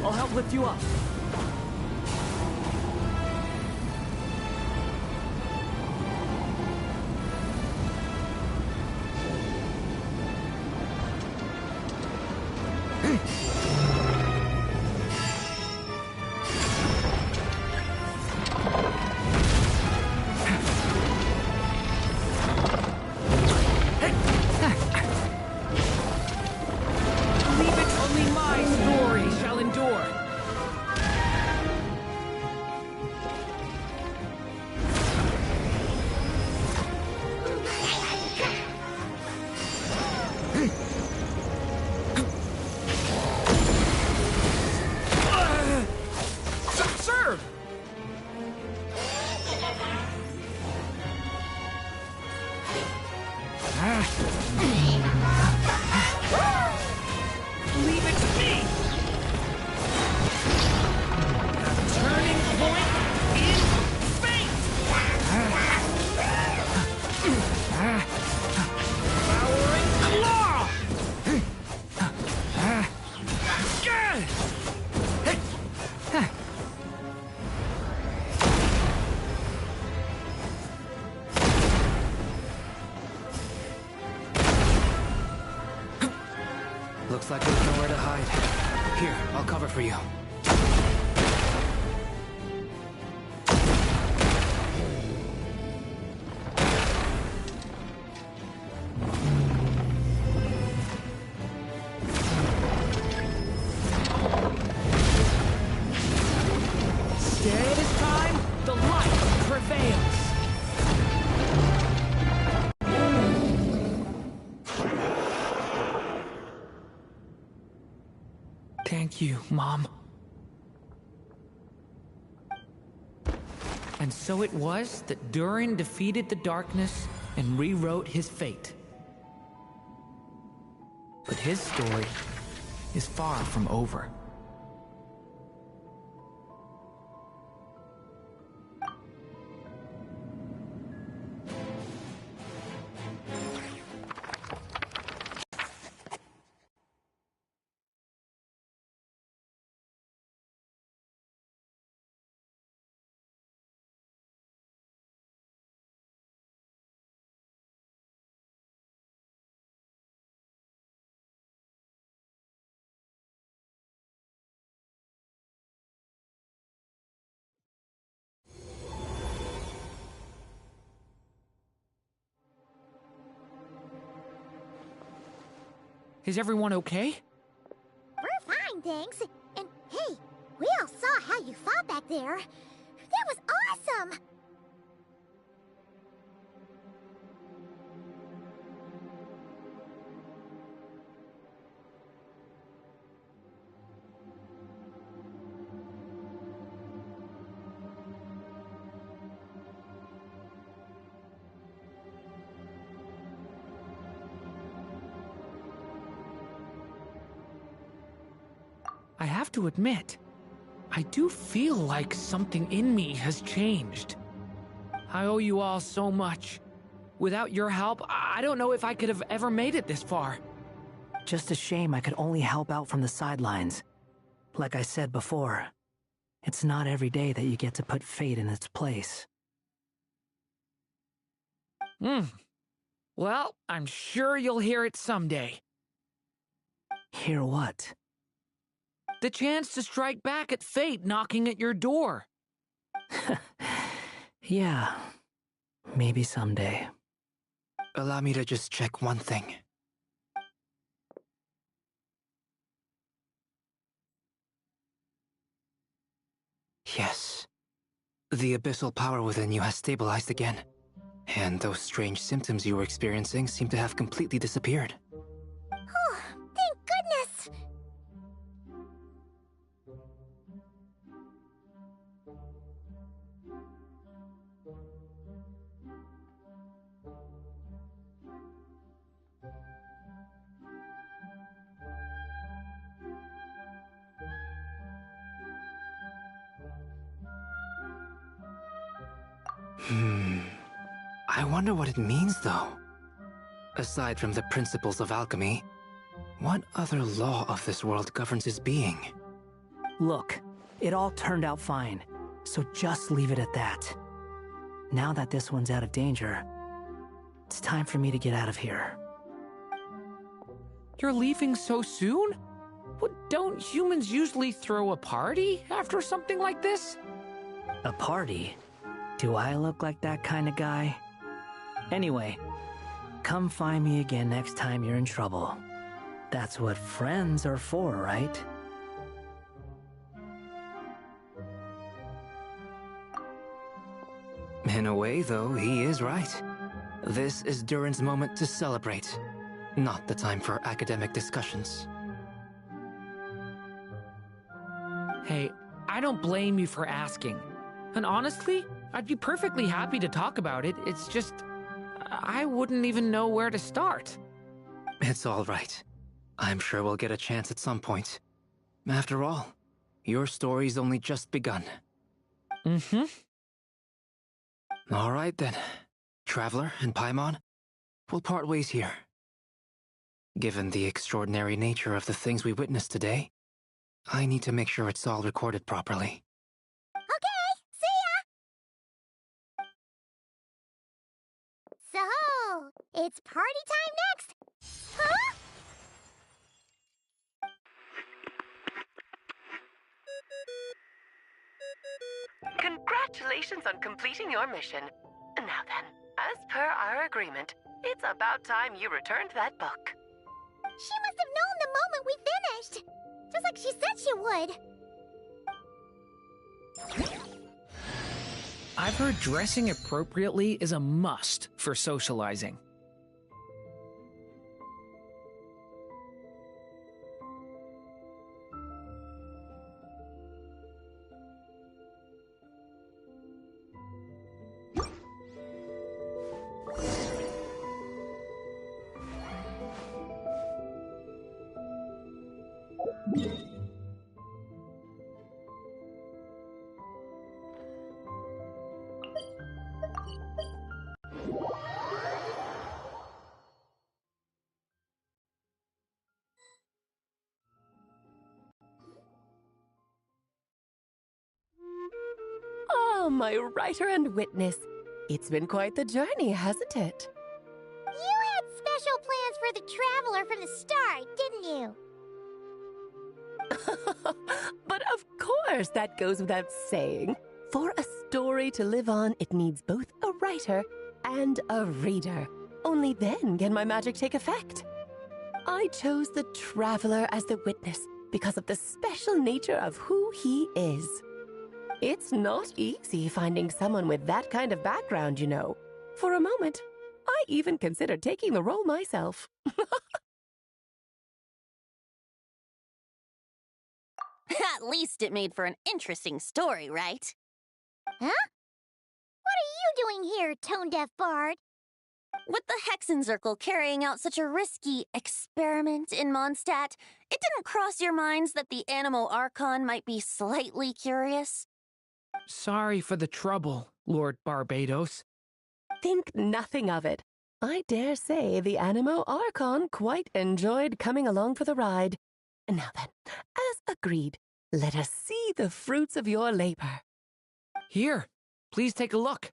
Speaker 2: I'll help lift you up.
Speaker 4: Looks like there's nowhere to hide. Here, I'll cover for you.
Speaker 3: Thank you, Mom. And so it was that Durin defeated the darkness and rewrote his fate. But his story is far from over. Is everyone okay?
Speaker 1: We're fine, thanks. And hey, we all saw how you fought back there. That was awesome!
Speaker 3: I have to admit, I do feel like something in me has changed. I owe you all so much. Without your help, I don't know if I could have ever made it this far.
Speaker 2: Just a shame I could only help out from the sidelines. Like I said before, it's not every day that you get to put fate in its place.
Speaker 3: Well, I'm sure you'll hear it someday.
Speaker 2: Hear what?
Speaker 3: The chance to strike back at fate knocking at your door.
Speaker 2: Yeah, maybe someday.
Speaker 4: Allow me to just check one thing. Yes. The abyssal power within you has stabilized again. And those strange symptoms you were experiencing seem to have completely disappeared.
Speaker 1: Oh, thank goodness!
Speaker 4: I wonder what it means, though. Aside from the principles of alchemy, what other law of this world governs his being?
Speaker 2: Look, it all turned out fine, so just leave it at that. Now that this one's out of danger, it's time for me to get out of here.
Speaker 3: You're leaving so soon? What, don't humans usually throw a party after something like this?
Speaker 2: A party? Do I look like that kind of guy? Anyway, come find me again next time you're in trouble. That's what friends are for, right?
Speaker 4: In a way, though, he is right. This is Durin's moment to celebrate, not the time for academic discussions.
Speaker 3: Hey, I don't blame you for asking. And honestly, I'd be perfectly happy to talk about it. It's just, I wouldn't even know where to start.
Speaker 4: It's all right. I'm sure we'll get a chance at some point. After all, your story's only just begun. All right then. Traveler and Paimon, we'll part ways here. Given the extraordinary nature of the things we witnessed today, I need to make sure it's all recorded properly.
Speaker 1: Okay, see ya! So, it's party time next! Huh?
Speaker 6: Congratulations on completing your mission. Now then, as per our agreement, it's about time you returned that book.
Speaker 1: She must have known the moment we finished! Just like she said she would.
Speaker 3: I've heard dressing appropriately is a must for socializing.
Speaker 11: my writer and witness. It's been quite the journey, hasn't it?
Speaker 1: You had special plans for the Traveler from the start, didn't you?
Speaker 11: But of course, that goes without saying. For a story to live on, it needs both a writer and a reader. Only then can my magic take effect. I chose the Traveler as the witness because of the special nature of who he is. It's not easy finding someone with that kind of background, you know. For a moment, I even considered taking the role myself.
Speaker 13: At least it made for an interesting story, right?
Speaker 1: Huh? What are you doing here, tone-deaf bard?
Speaker 13: With the Hexenzirkel carrying out such a risky experiment in Mondstadt, it didn't cross your minds that the Animo Archon might be slightly curious?
Speaker 3: Sorry for the trouble, Lord Barbados.
Speaker 11: Think nothing of it. I dare say the Animo Archon quite enjoyed coming along for the ride. Now then, as agreed, let us see the fruits of your labor.
Speaker 3: Here, please take a look.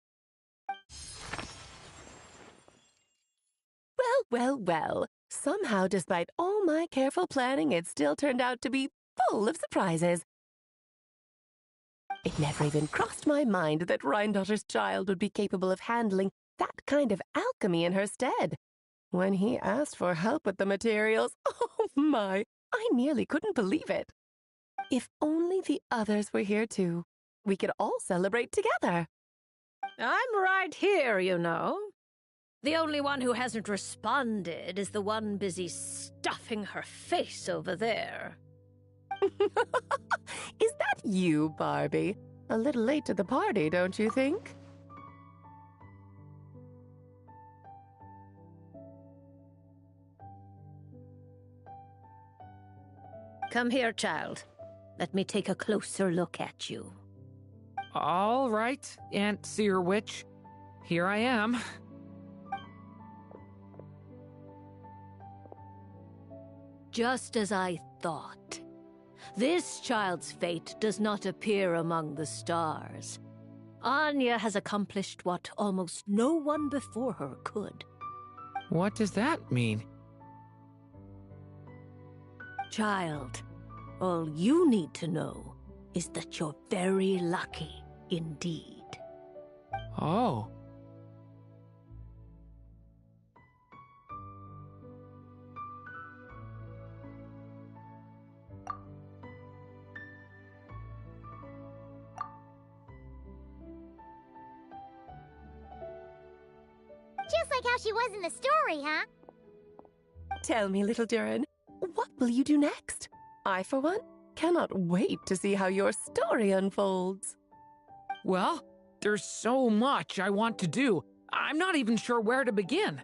Speaker 11: Well. Somehow, despite all my careful planning, it still turned out to be full of surprises. It never even crossed my mind that Rhindotter's child would be capable of handling that kind of alchemy in her stead. When he asked for help with the materials, oh my, I nearly couldn't believe it. If only the others were here too, we could all celebrate together.
Speaker 12: I'm right here, you know. The only one who hasn't responded is the one busy stuffing her face over there.
Speaker 11: Is that you, Barbie? A little late to the party, don't you think?
Speaker 12: Come here, child. Let me take a closer look at you.
Speaker 3: All right, Aunt Seer Witch. Here I am.
Speaker 12: Just as I thought. This child's fate does not appear among the stars. Anya has accomplished what almost no one before her could.
Speaker 3: What does that mean?
Speaker 12: Child, all you need to know is that you're very lucky indeed.
Speaker 3: Oh.
Speaker 1: Just like how she was in the story, huh?
Speaker 11: Tell me, little Durin, what will you do next? I, for one, cannot wait to see how your story unfolds.
Speaker 3: Well, there's so much I want to do. I'm not even sure where to begin.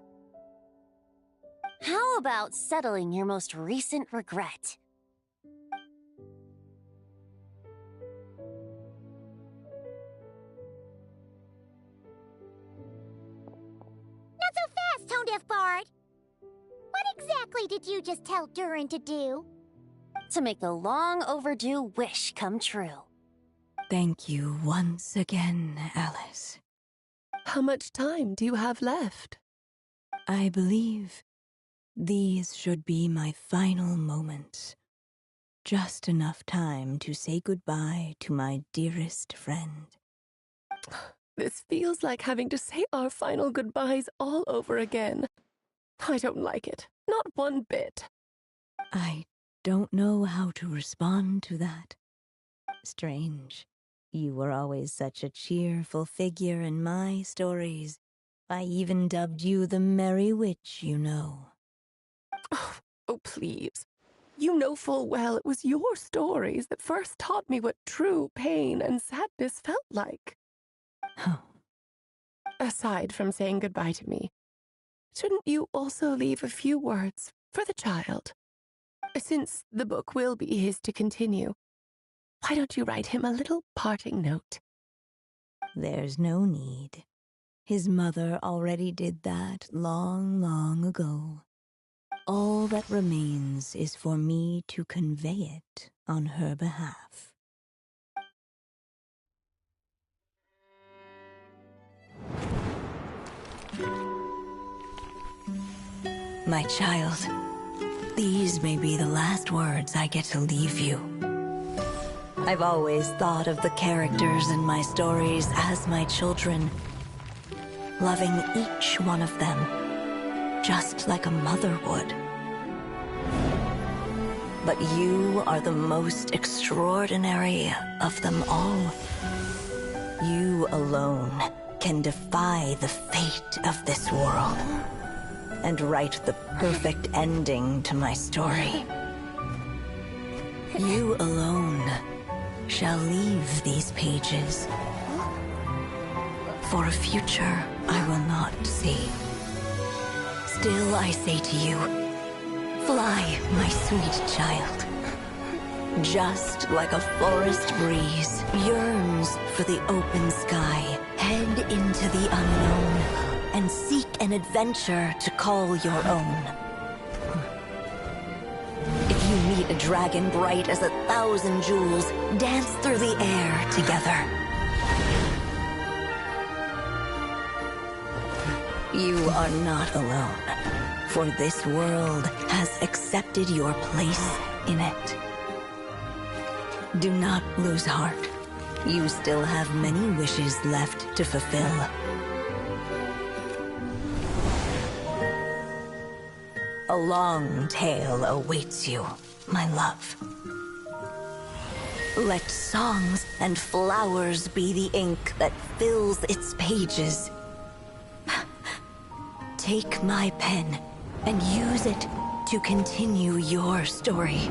Speaker 13: How about settling your most recent regret?
Speaker 1: Not so fast, tone-deaf bard. What exactly did you just tell Durin to do?
Speaker 13: To make the long overdue wish come true.
Speaker 5: Thank you once again, Alice.
Speaker 11: How much time do you have left?
Speaker 5: I believe these should be my final moments. Just enough time to say goodbye to my dearest friend.
Speaker 11: This feels like having to say our final goodbyes all over again. I don't like it. Not one bit.
Speaker 5: I don't know how to respond to that. Strange. You were always such a cheerful figure in my stories. I even dubbed you the Merry Witch, you know.
Speaker 11: Oh, please. You know full well it was your stories that first taught me what true pain and sadness felt like.
Speaker 5: Oh.
Speaker 11: Aside from saying goodbye to me, shouldn't you also leave a few words for the child? Since the book will be his to continue, why don't you write him a little parting note?
Speaker 5: There's no need. His mother already did that long, long ago. All that remains is for me to convey it. it on her behalf. My child, these may be the last words I get to leave you. I've always thought of the characters in my stories as my children, loving each one of them, just like a mother would. But you are the most extraordinary of them all. You alone can defy the fate of this world and write the perfect ending to my story. You alone shall leave these pages for a future I will not see. Still I say to you, fly, my sweet child. Just like a forest breeze yearns for the open sky, head into the unknown and seek an adventure to call your own. If you meet a dragon bright as 1,000 jewels, dance through the air together. You are not alone, for this world has accepted your place in it. Do not lose heart. You still have many wishes left to fulfill. A long tale awaits you, my love. Let songs and flowers be the ink that fills its pages. Take my pen and use it to continue your story.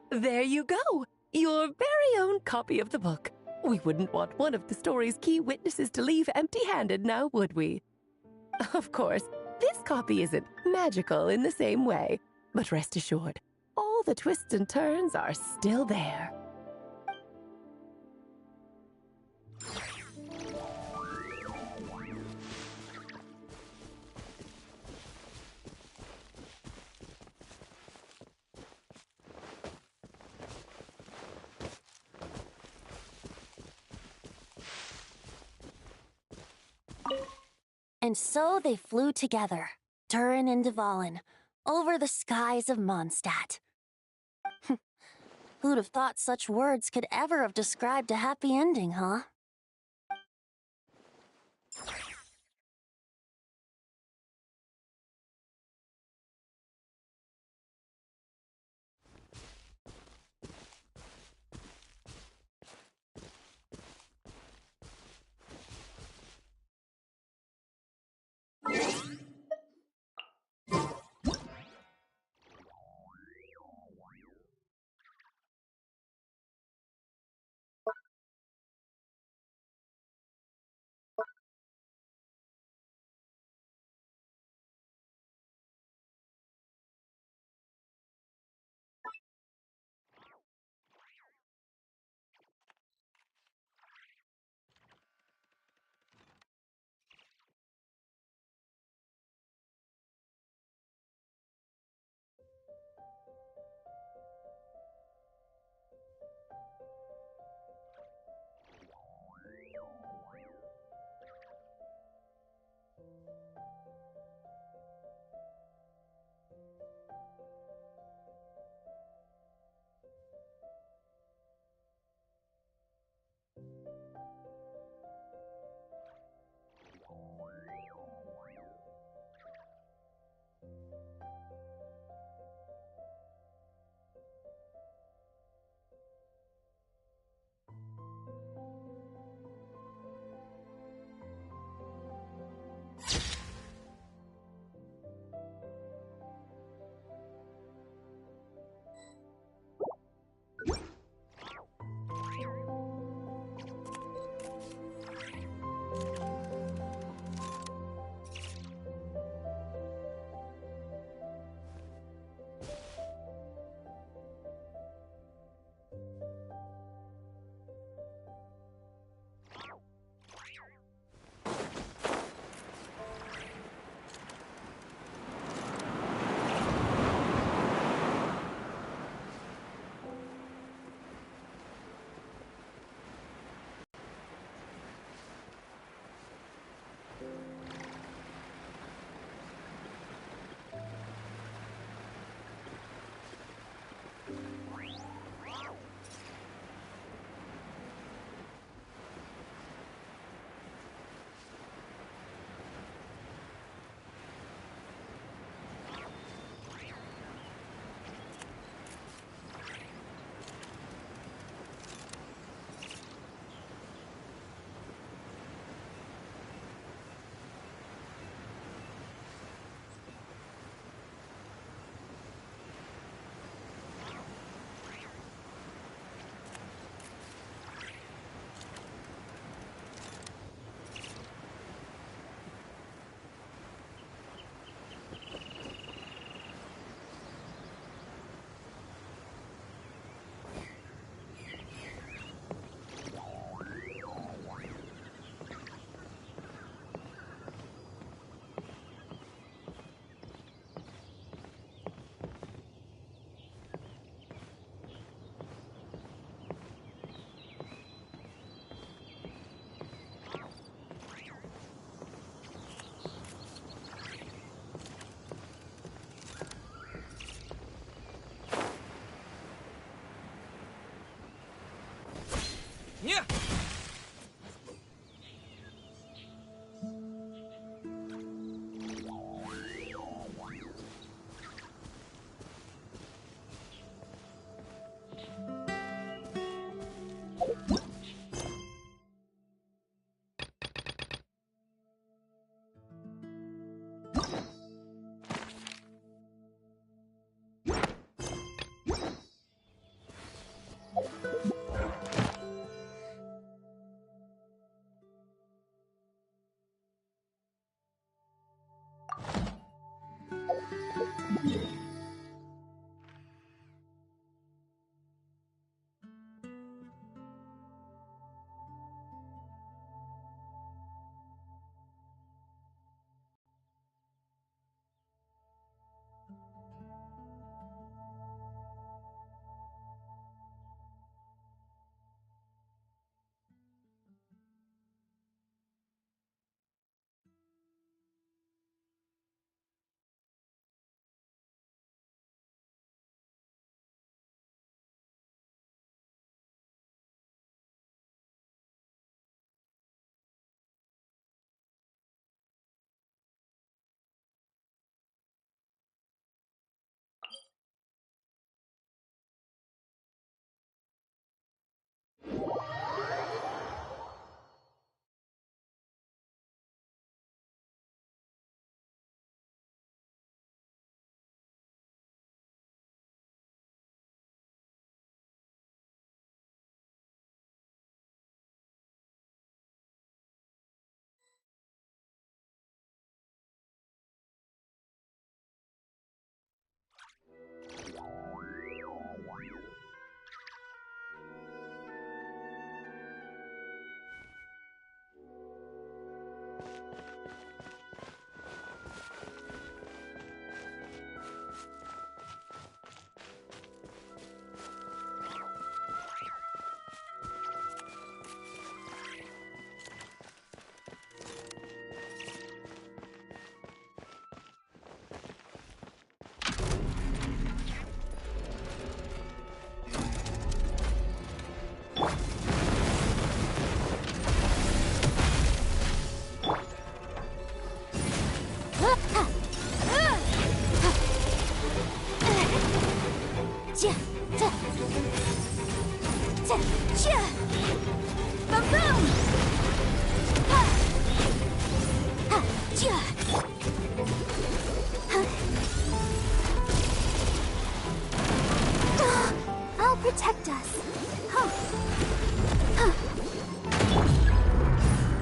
Speaker 11: There you go! Your very own copy of the book. We wouldn't want one of the story's key witnesses to leave empty-handed now, would we? Of course, this copy isn't magical in the same way, but rest assured, all the twists and turns are still there.
Speaker 13: And so they flew together, Durin and Dvalin, over the skies of Mondstadt. Who'd have thought such words could ever have described a happy ending, huh?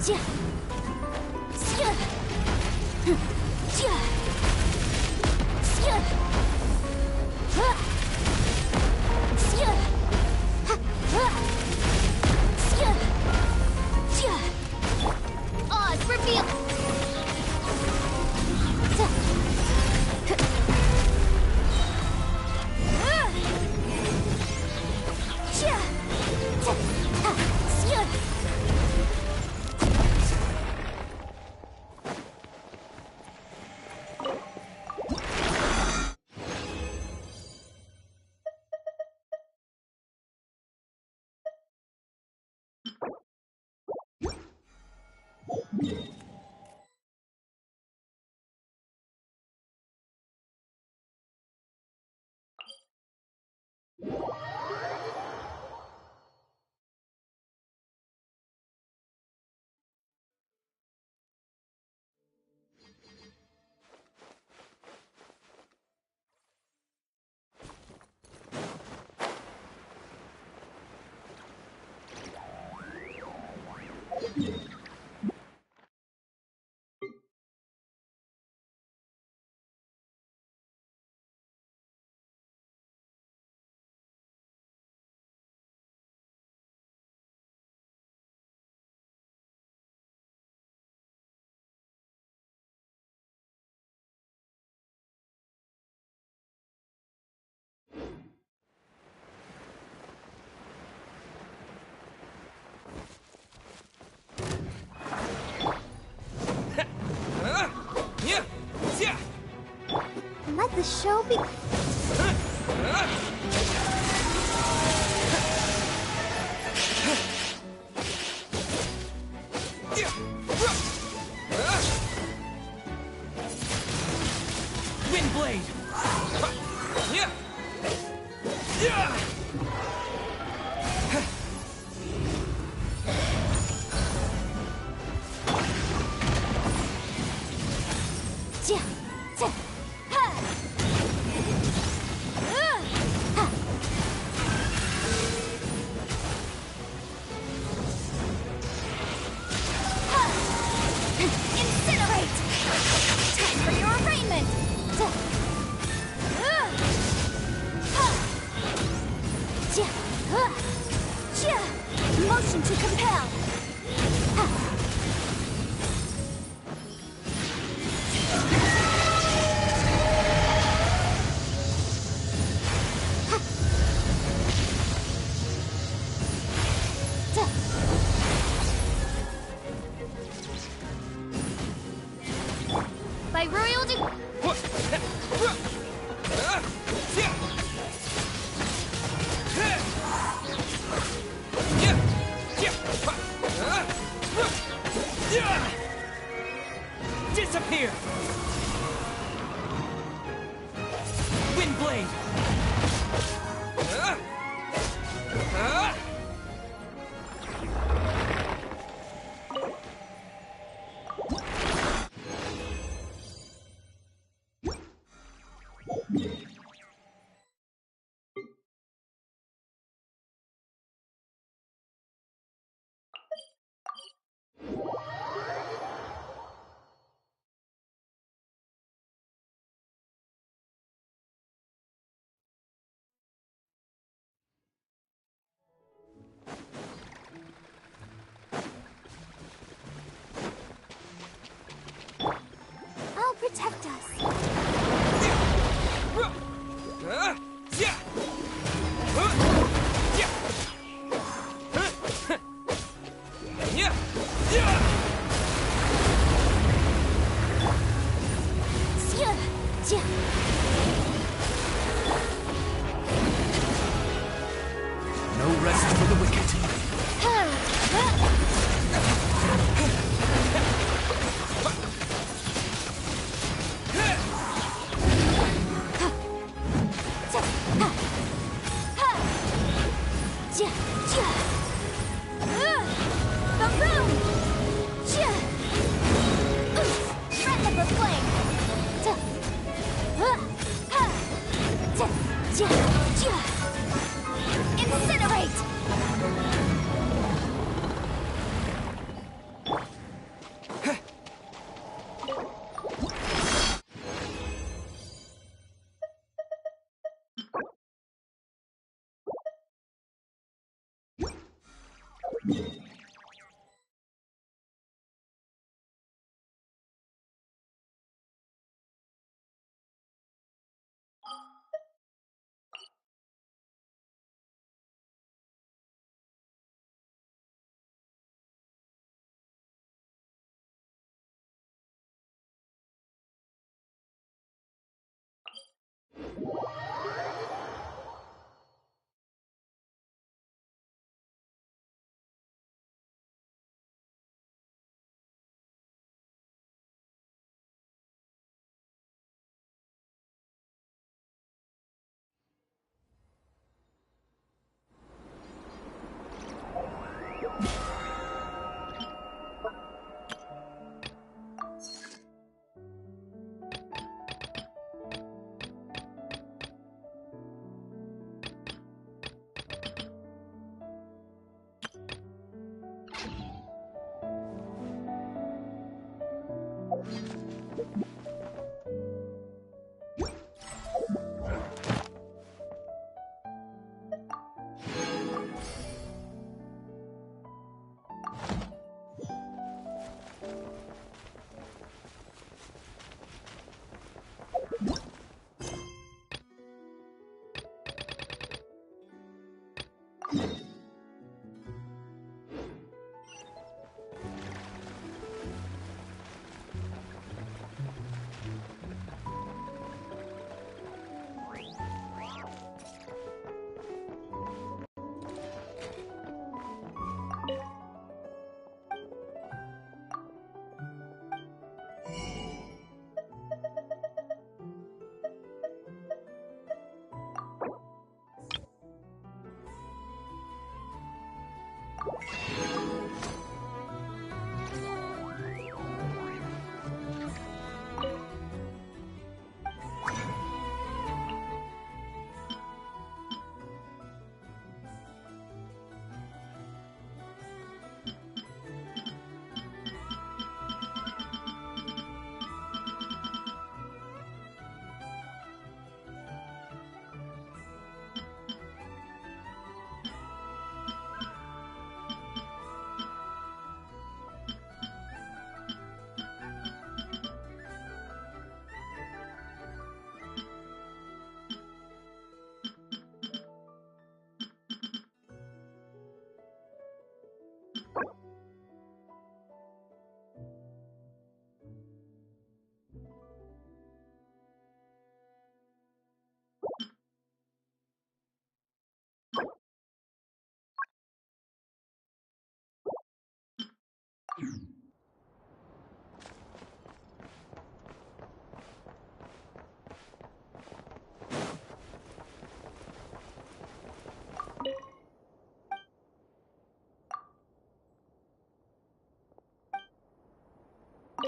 Speaker 1: Oz, reveal! Let the show be...
Speaker 9: Windblade!
Speaker 1: Incinerate! Time for your arraignment! Motion to compel! By royal
Speaker 9: Disappear! Windblade!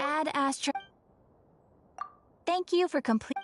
Speaker 13: Add Astro. Thank you for complete.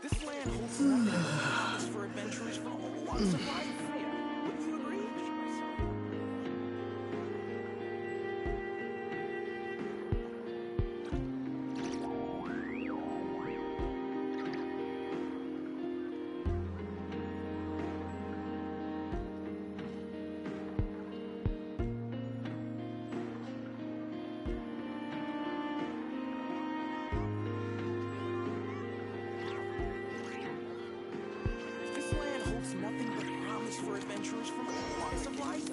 Speaker 14: This land holds nothing but promise for adventurers from all walks of life. Wouldn't you agree? This land holds nothing but promise for adventurers from all walks of life.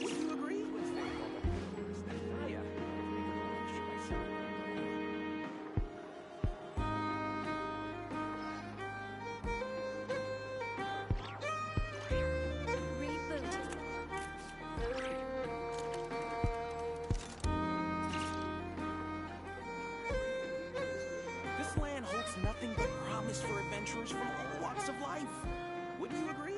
Speaker 14: Wouldn't you agree? promise for adventurers from all walks of life. Wouldn't you agree?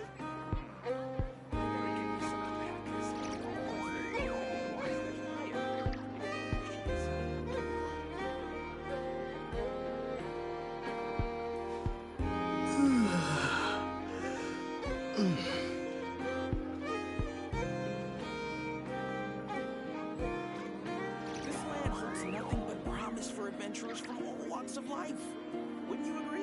Speaker 14: This land holds nothing but promise for adventurers from all walks of life. Wouldn't you agree?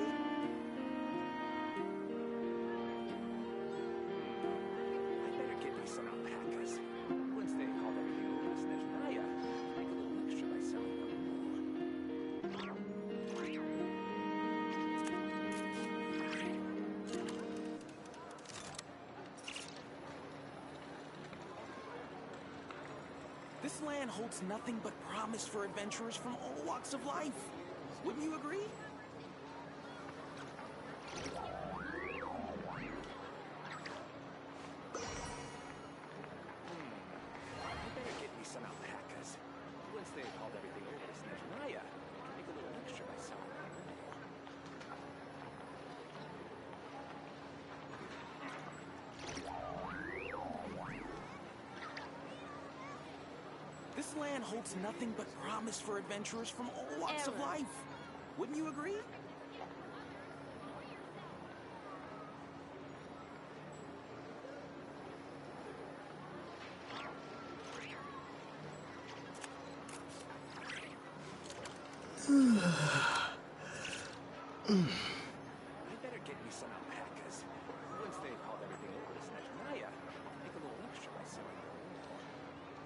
Speaker 14: I better get me some alpacas. Once they hauled everything over to Snezhnaya, make a little extra by selling them. This land holds nothing but promise for adventurers from all walks of life. Wouldn't you agree? I better get me some alpacas. Once they've hauled everything over to Snezhnaya, I can make a little extra by selling them. This land holds nothing but promise for adventurers from all walks of life. Wouldn't you agree? I better get me some alpacas. Once they've hauled everything over to Snezhnaya, make a little extra by selling them.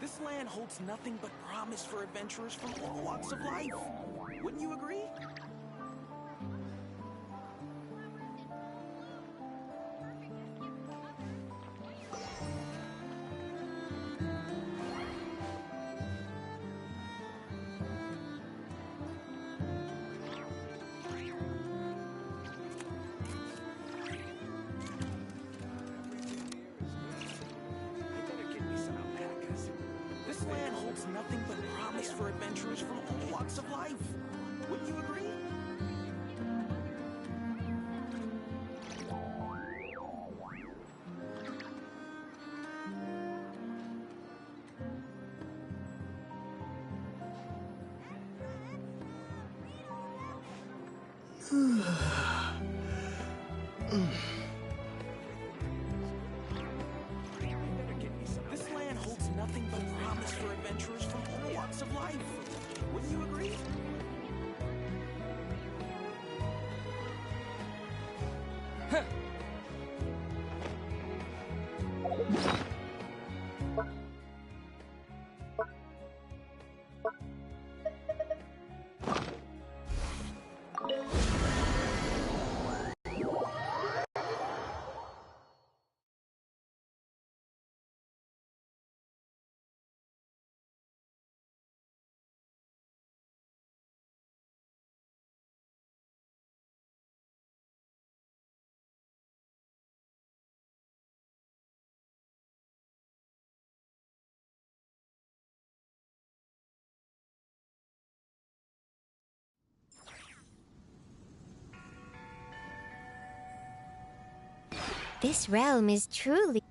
Speaker 14: This land holds nothing but promise for adventurers from all walks of life. Wouldn't you agree? I better get me some alpacas. This land holds nothing but promise for adventurers from all walks of life. Wouldn't you agree? This land holds nothing but promise for adventurers from all walks of life. Wouldn't you agree?
Speaker 1: This realm is truly...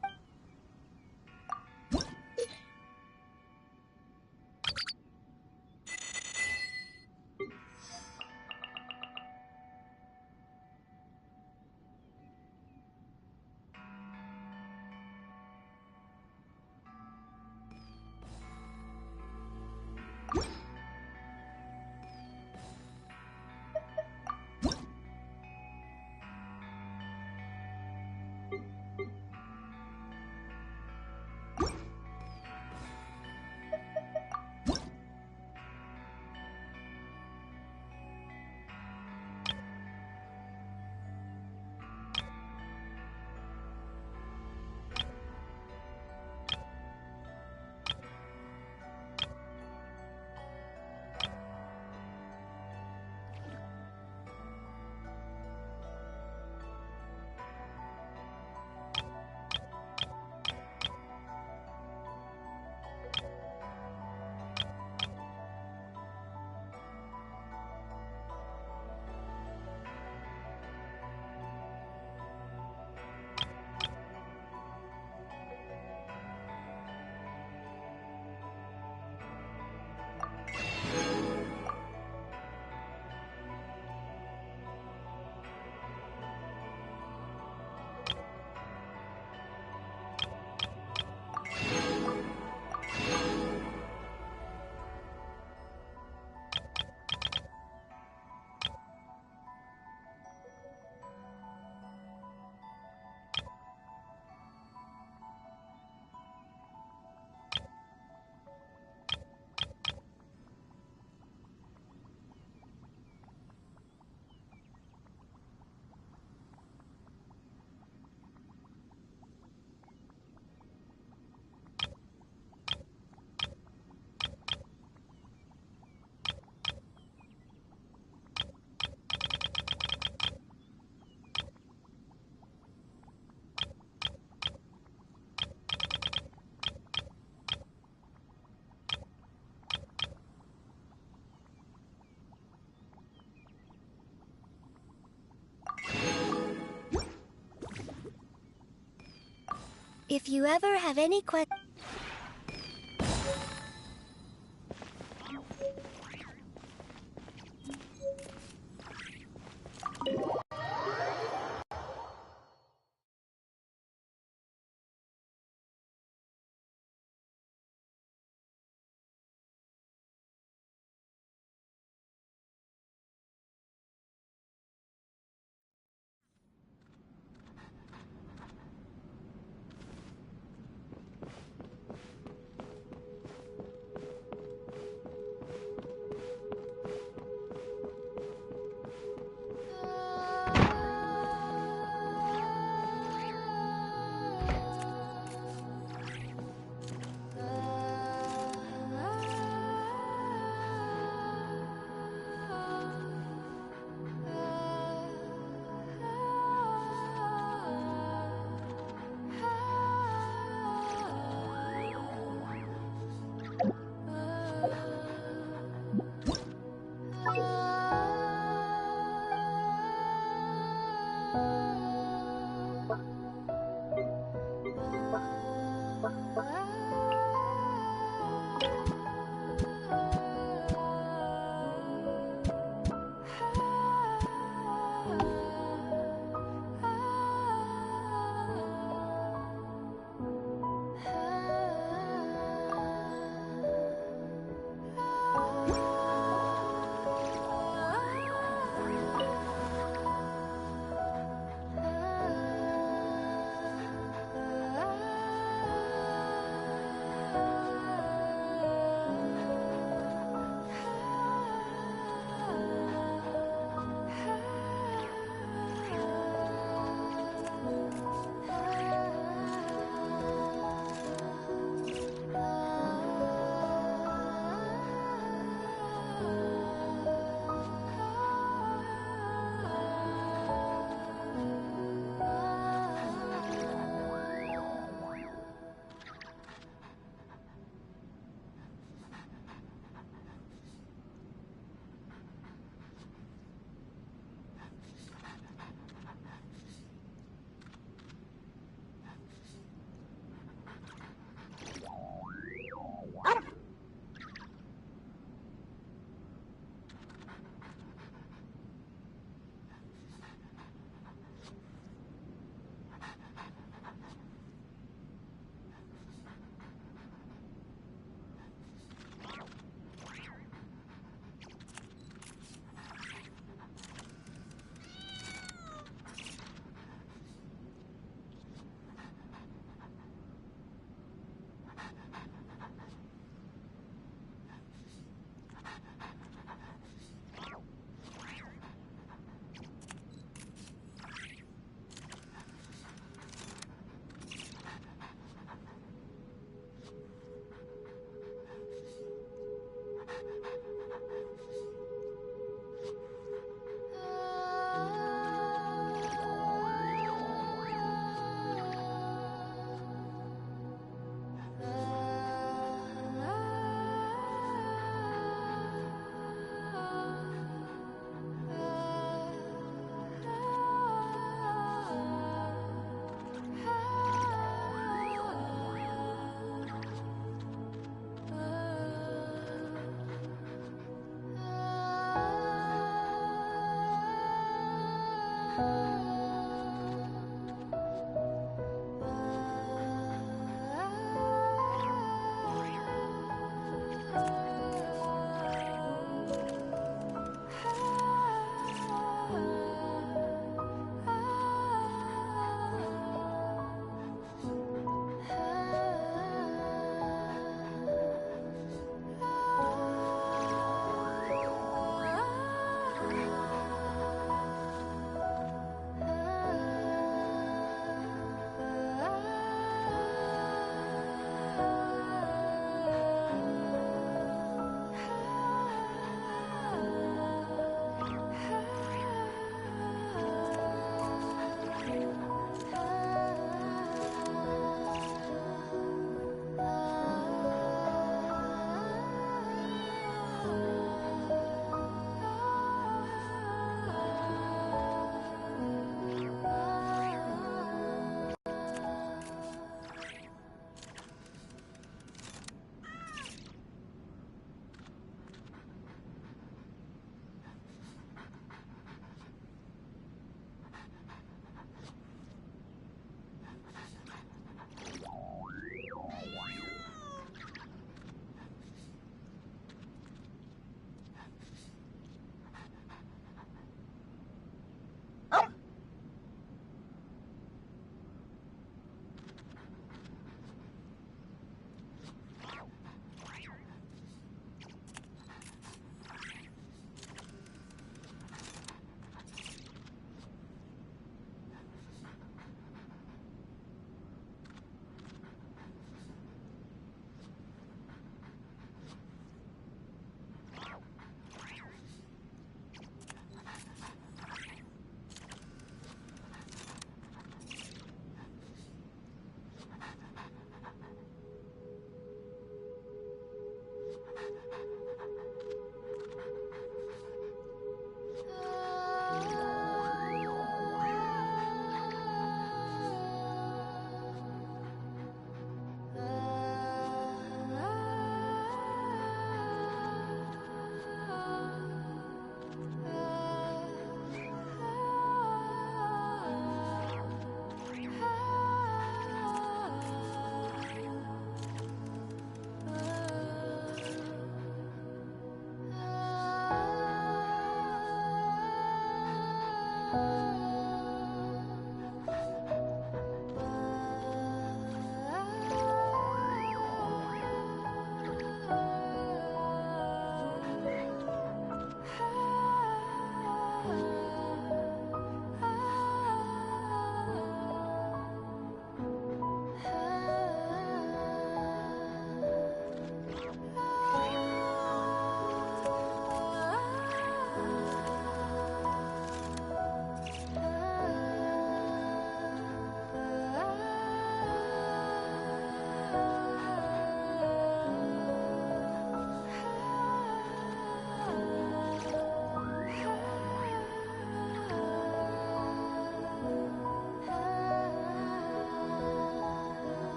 Speaker 1: If you ever have any questions...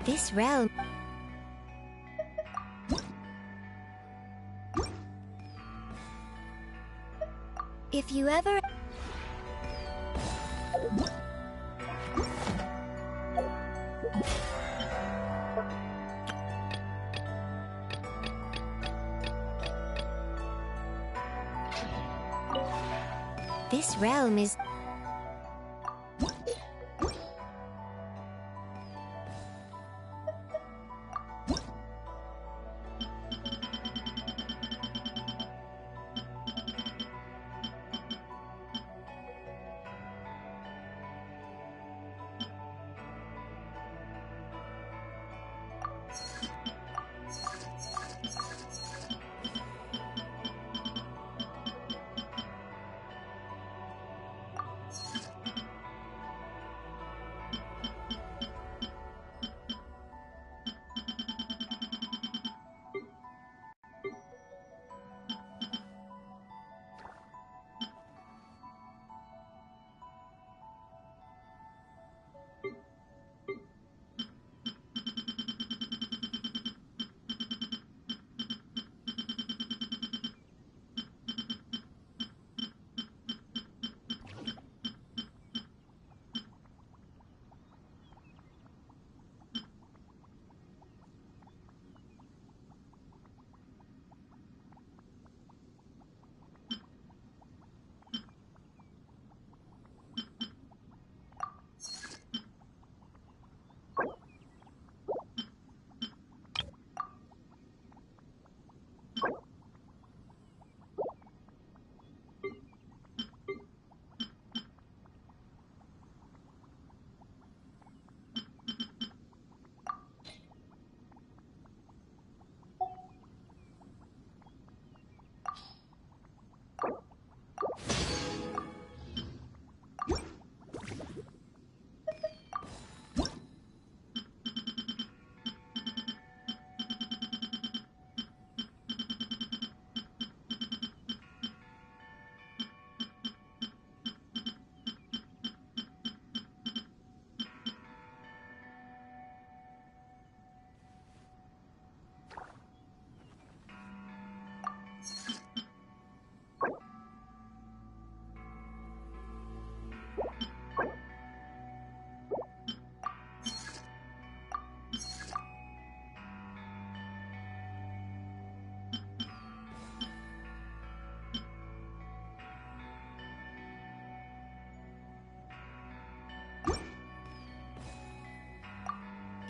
Speaker 1: This realm... If you ever... This realm is...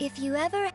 Speaker 1: If you ever...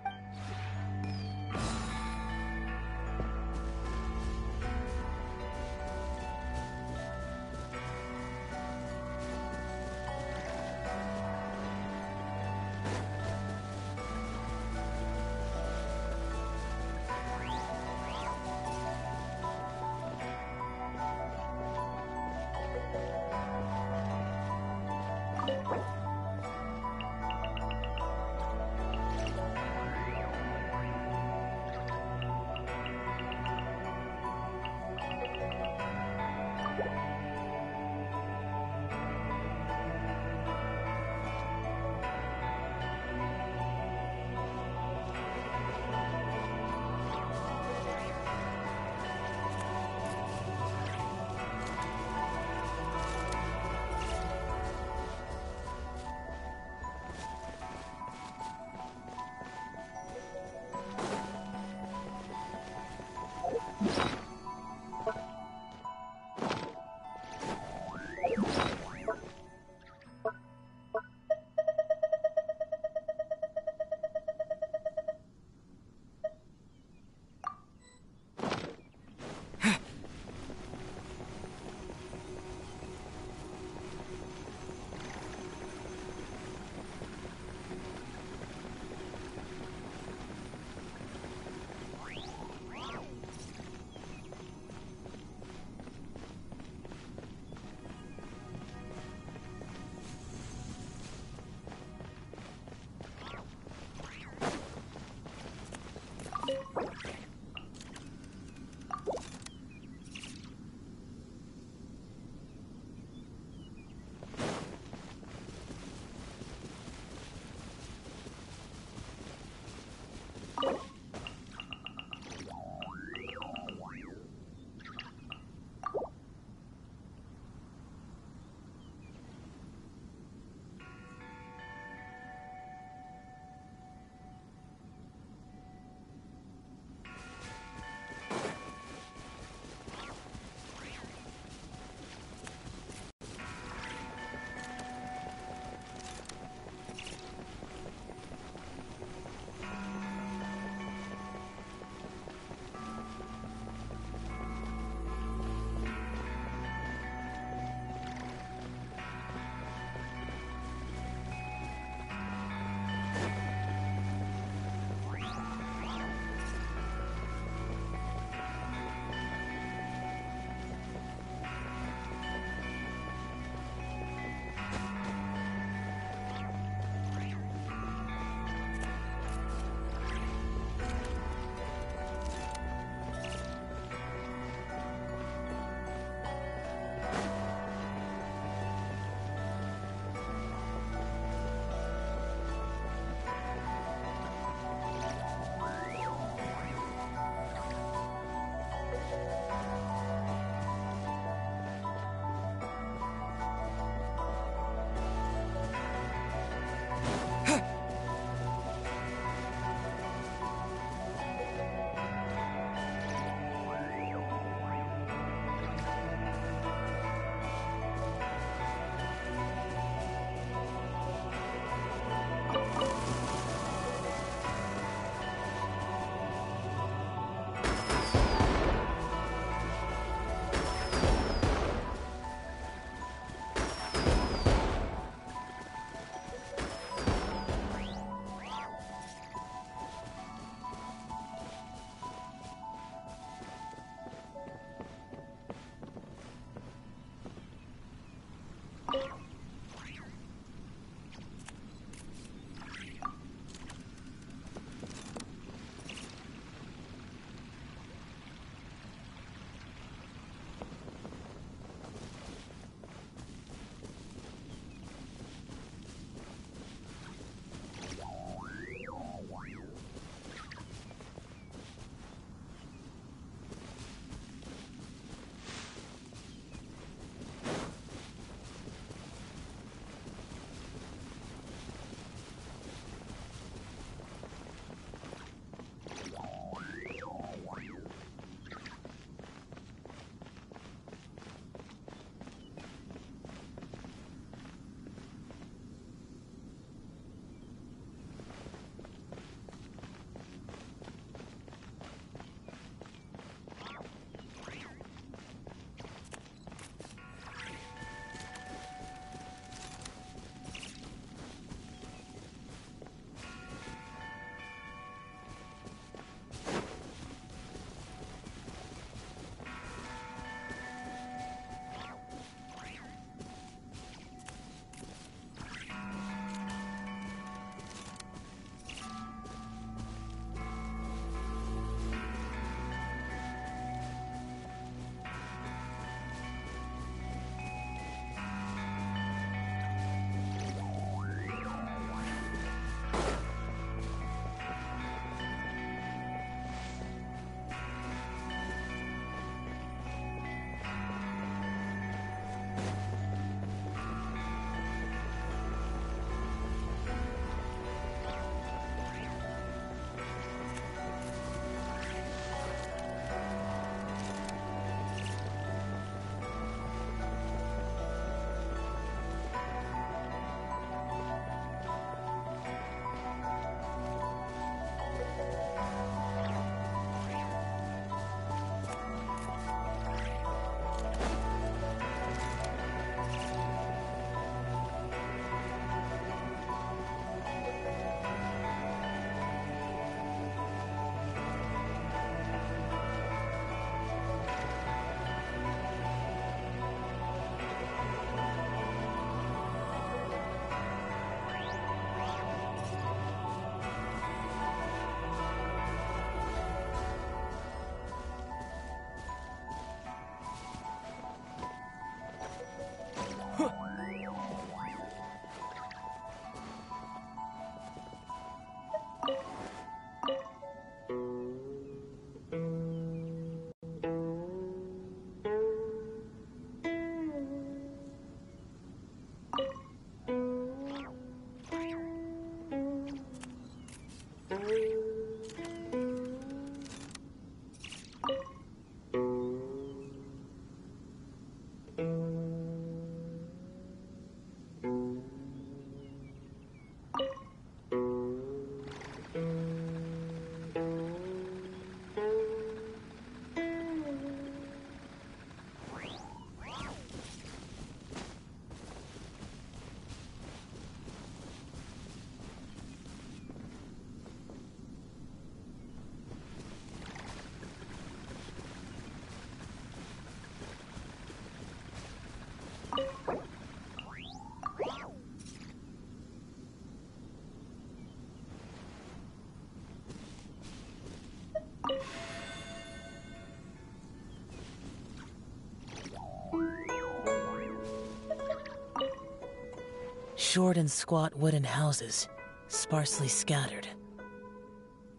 Speaker 15: Short and squat wooden houses, sparsely scattered.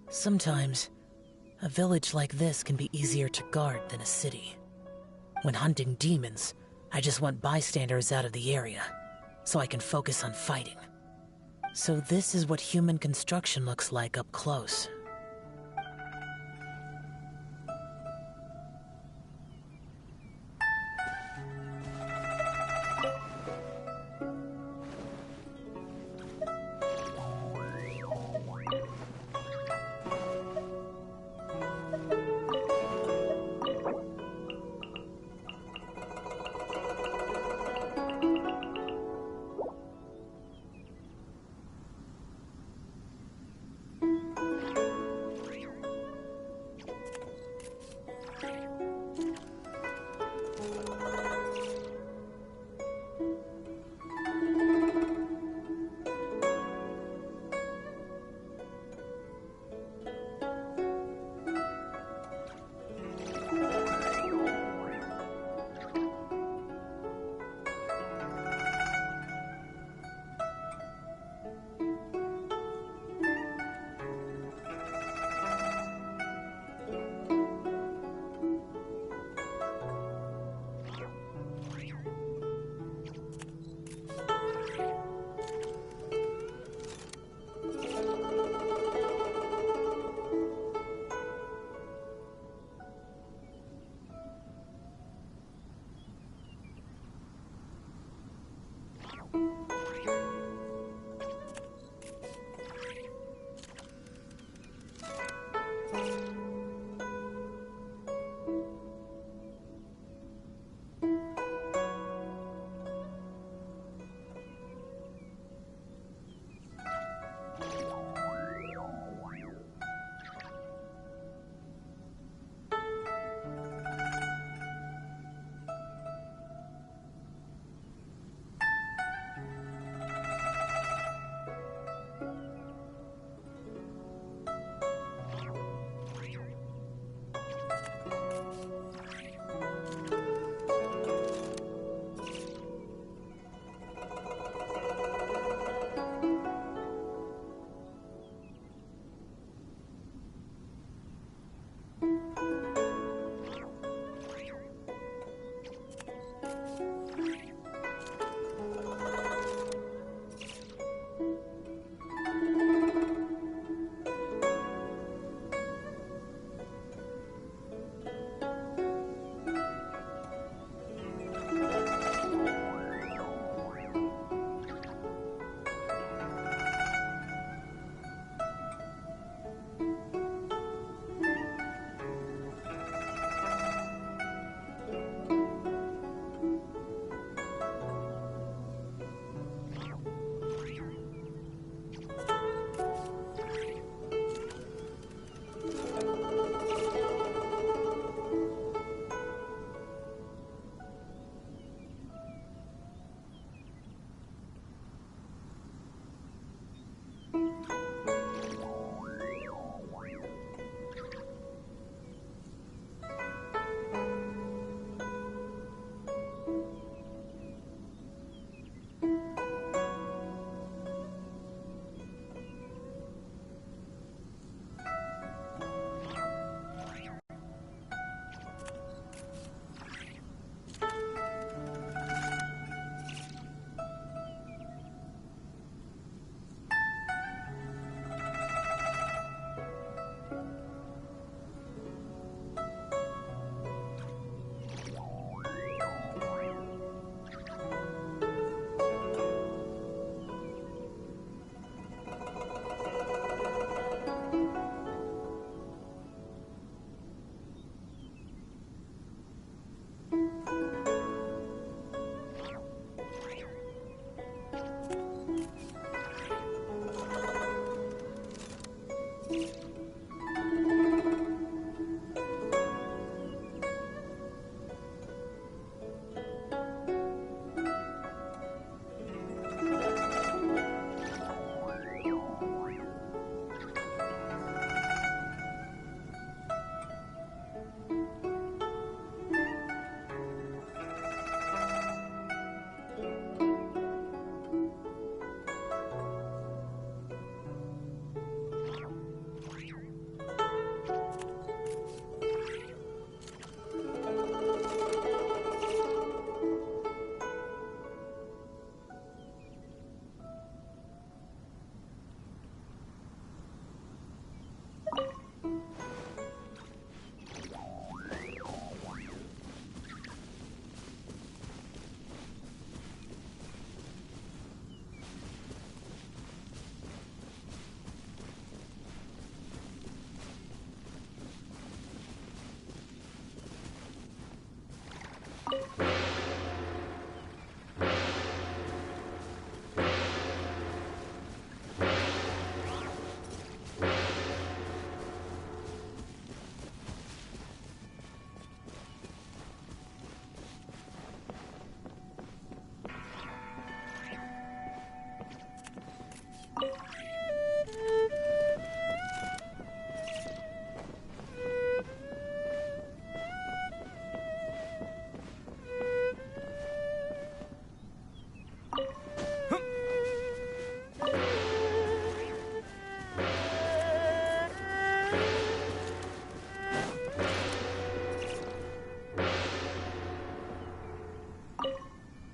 Speaker 15: Sometimes, a village like this can be easier to guard than a city. When hunting demons, I just want bystanders out of the area, so I can focus on fighting. So this is what human construction looks like up close.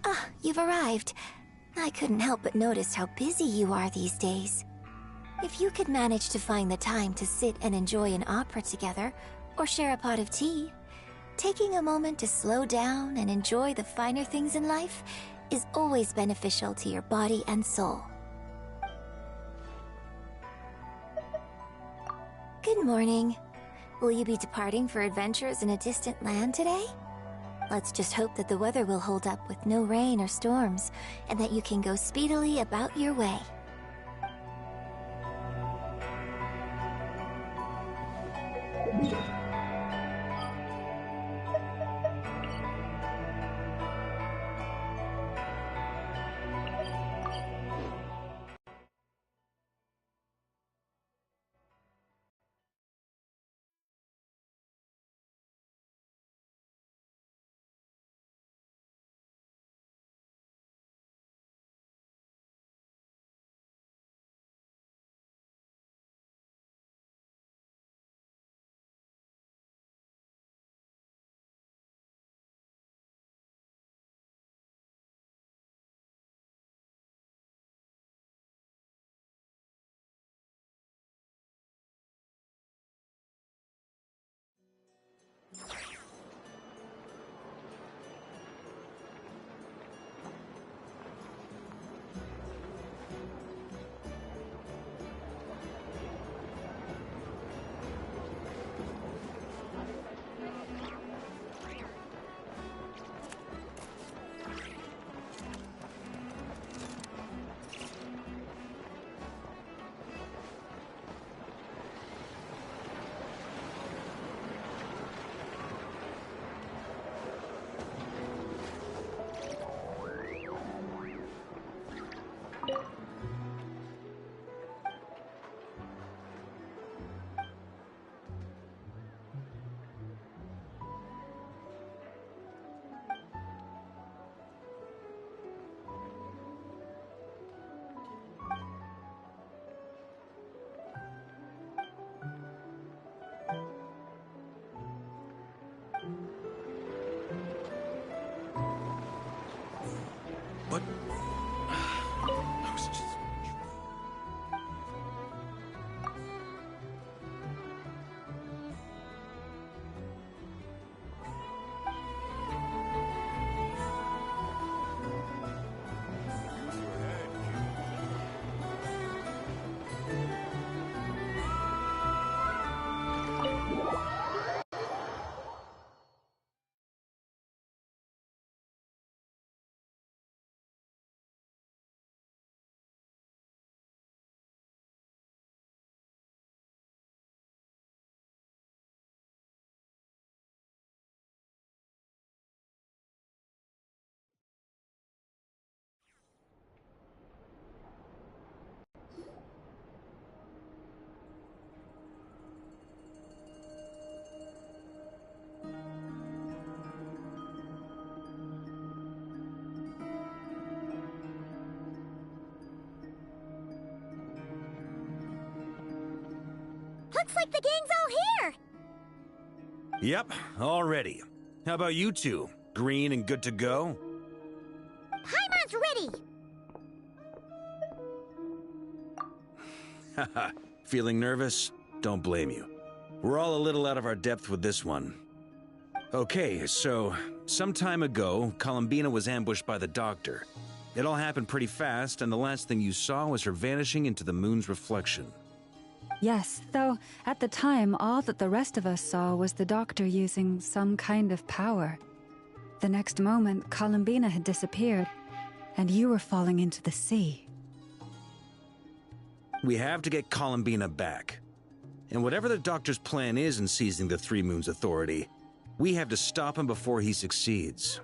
Speaker 16: Ah, you've arrived. I couldn't help but notice how busy you are these days. If you could manage to find the time to sit and enjoy an opera together, or share a pot of tea, taking a moment to slow down and enjoy the finer things in life is always beneficial to your body and soul. Good morning. Will you be departing for adventures in a distant land today? Let's just hope that the weather will hold up with no rain or storms, and that you can go speedily about your way.
Speaker 14: What? I was just...
Speaker 1: Looks like the gang's all here!
Speaker 17: Yep, all ready. How about you two? Green and good to go?
Speaker 1: Paimon's ready!
Speaker 17: Haha, feeling nervous? Don't blame you. We're all a little out of our depth with this one. Okay, so, some time ago, Columbina was ambushed by the Doctor. It all happened pretty fast, and the last thing you saw was her vanishing into the moon's reflection.
Speaker 18: Yes, though at the time, all that the rest of us saw was the Doctor using some kind of power. The next moment, Columbina had disappeared, and you were falling into the sea.
Speaker 17: We have to get Columbina back. And whatever the Doctor's plan is in seizing the Three Moons Authority, we have to stop him before he succeeds.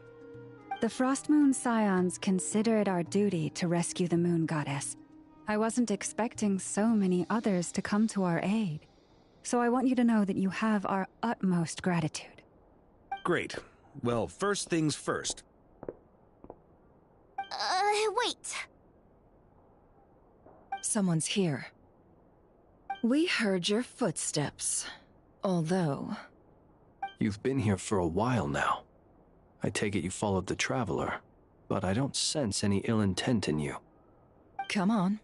Speaker 18: The Frost Moon Scions consider it our duty to rescue the Moon Goddess. I wasn't expecting so many others to come to our aid. So I want you to know that you have our utmost gratitude.
Speaker 17: Great. Well, first things first.
Speaker 16: Wait.
Speaker 10: Someone's here.
Speaker 19: We heard your footsteps. Although...
Speaker 20: You've been here for a while now. I take it you followed the Traveler, but I don't sense any ill intent in you.
Speaker 19: Come on.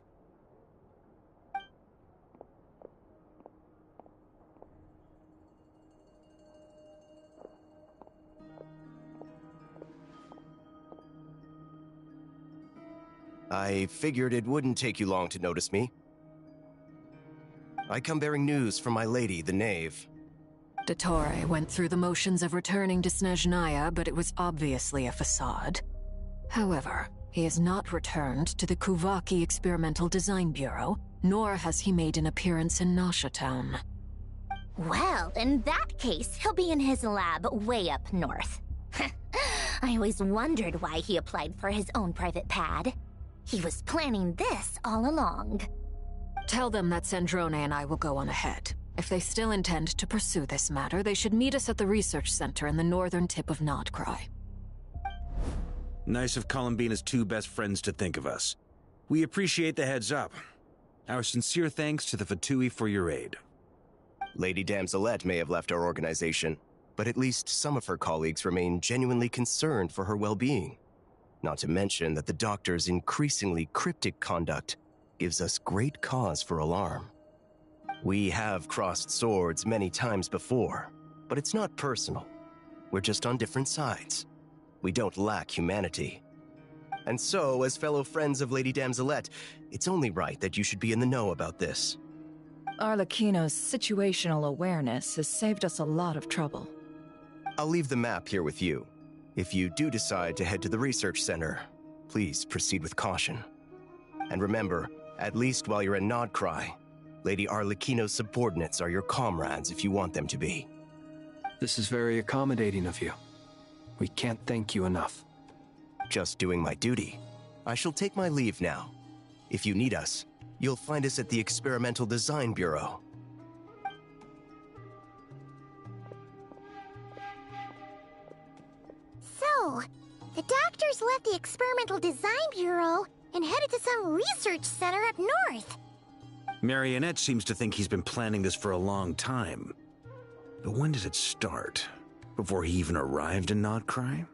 Speaker 21: I figured it wouldn't take you long to notice me. I come bearing news from my lady, the Knave.
Speaker 22: Dottore went through the motions of returning to Snezhnaya, but it was obviously a facade. However, he has not returned to the Kuvaki Experimental Design Bureau, nor has he made an appearance in Nasha Town.
Speaker 13: Well, in that case, he'll be in his lab way up north. I always wondered why he applied for his own private pad. He was planning this all along.
Speaker 22: Tell them that Sandrone and I will go on ahead. If they still intend to pursue this matter, they should meet us at the research center in the northern tip of Nodcry.
Speaker 17: Nice of Columbina's two best friends to think of us. We appreciate the heads up. Our sincere thanks to the Fatui for your aid.
Speaker 21: Lady Damselette may have left our organization, but at least some of her colleagues remain genuinely concerned for her well-being. Not to mention that the Doctor's increasingly cryptic conduct gives us great cause for alarm. We have crossed swords many times before, but it's not personal. We're just on different sides. We don't lack humanity. And so, as fellow friends of Lady Damselette, it's only right that you should be in the know about this.
Speaker 19: Arlecchino's situational awareness has saved us a lot of trouble.
Speaker 21: I'll leave the map here with you. If you do decide to head to the research center, please proceed with caution. And remember, at least while you're in Nodcry, Lady Arlecchino's subordinates are your comrades if you want them to be.
Speaker 20: This is very accommodating of you. We can't thank you enough.
Speaker 21: Just doing my duty. I shall take my leave now. If you need us, you'll find us at the Experimental Design Bureau.
Speaker 1: So, the doctors left the Experimental Design Bureau and headed to some research center up north.
Speaker 17: Marionette seems to think he's been planning this for a long time. But when did it start? Before he even arrived in Nodcry?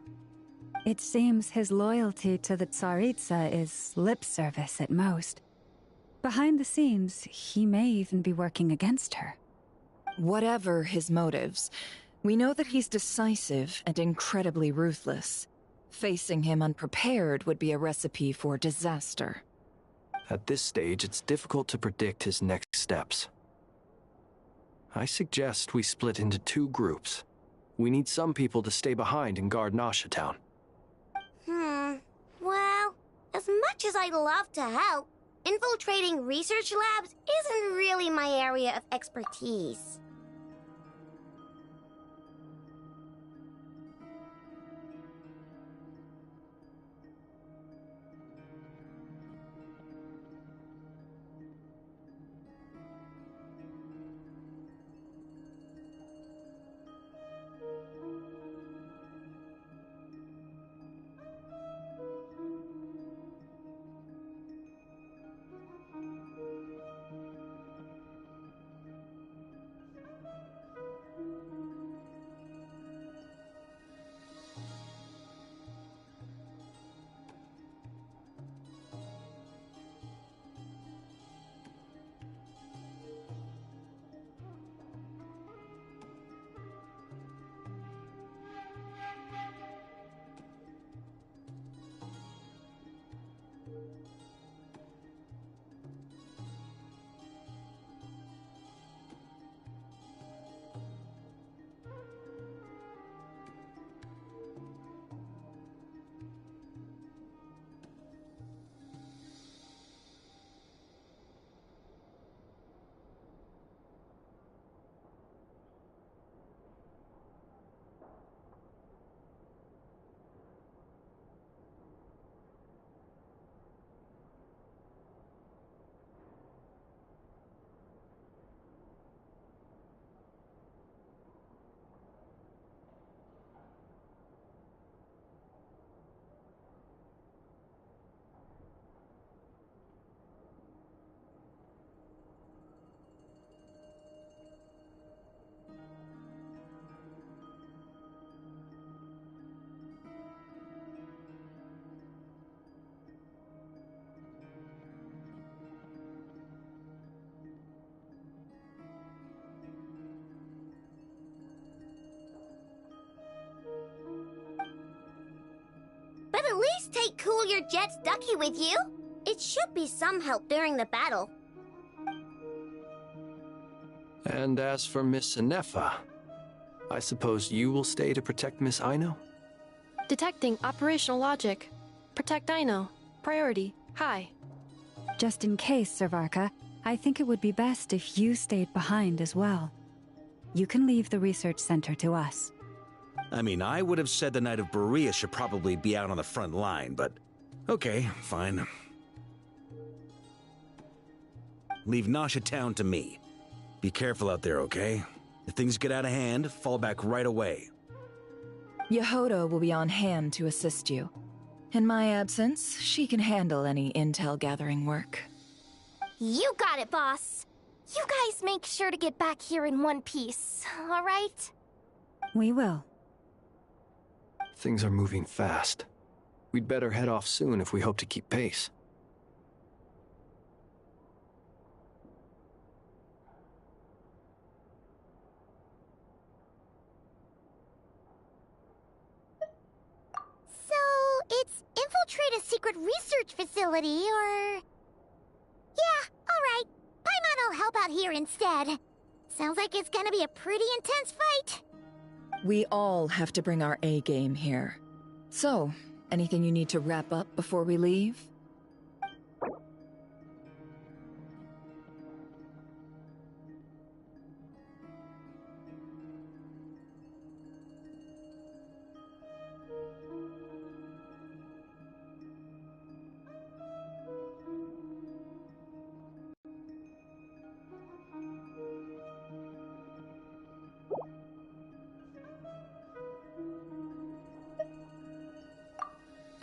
Speaker 18: It seems his loyalty to the Tsaritsa is lip service at most. Behind the scenes, he may even be working against her.
Speaker 19: Whatever his motives, we know that he's decisive and incredibly ruthless. Facing him unprepared would be a recipe for disaster.
Speaker 20: At this stage, it's difficult to predict his next steps. I suggest we split into two groups. We need some people to stay behind and guard Nasha Town.
Speaker 1: Well, as much as I'd love to help, infiltrating research labs isn't really my area of expertise. at least take Cool Your Jet's ducky with you. It should be some help during the battle.
Speaker 20: And as for Miss Inefa, I suppose you will stay to protect Miss Aino?
Speaker 7: Detecting operational logic. Protect Aino. Priority. High.
Speaker 18: Just in case, Servarka, I think it would be best if you stayed behind as well. You can leave the research center to us.
Speaker 17: I mean, I would have said the Knight of Berea should probably be out on the front line, but okay, fine. Leave Nasha Town to me. Be careful out there, okay? If things get out of hand, fall back right away.
Speaker 19: Yehoda will be on hand to assist you. In my absence, she can handle any intel gathering work.
Speaker 13: You got it, boss. You guys make sure to get back here in one piece, all right?
Speaker 18: We will.
Speaker 20: Things are moving fast. We'd better head off soon if we hope to keep pace.
Speaker 1: It's infiltrate a secret research facility, or... Yeah, alright. Paimon will help out here instead. Sounds like it's gonna be a pretty intense fight.
Speaker 19: We all have to bring our A game here. So, anything you need to wrap up before we leave?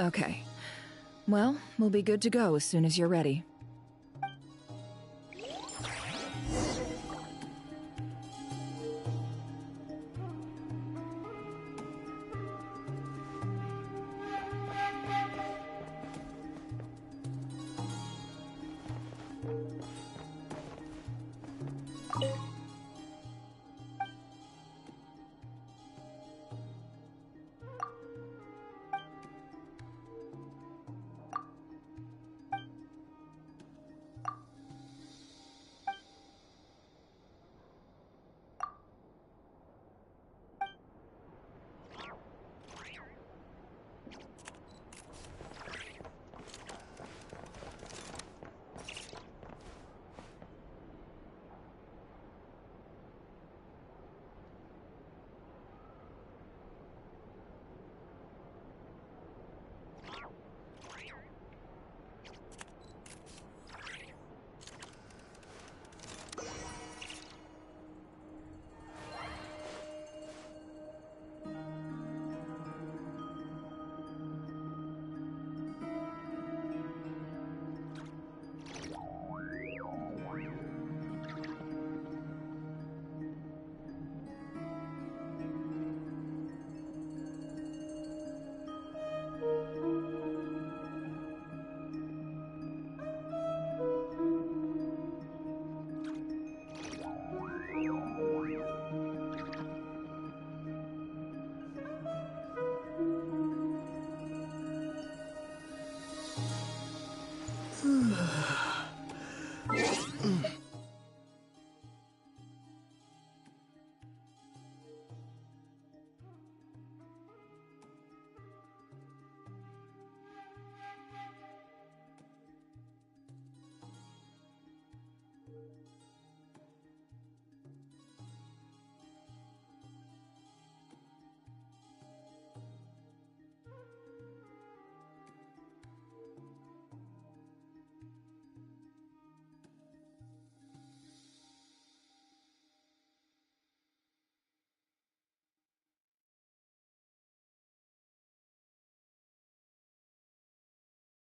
Speaker 19: Okay. Well, we'll be good to go as soon as you're ready.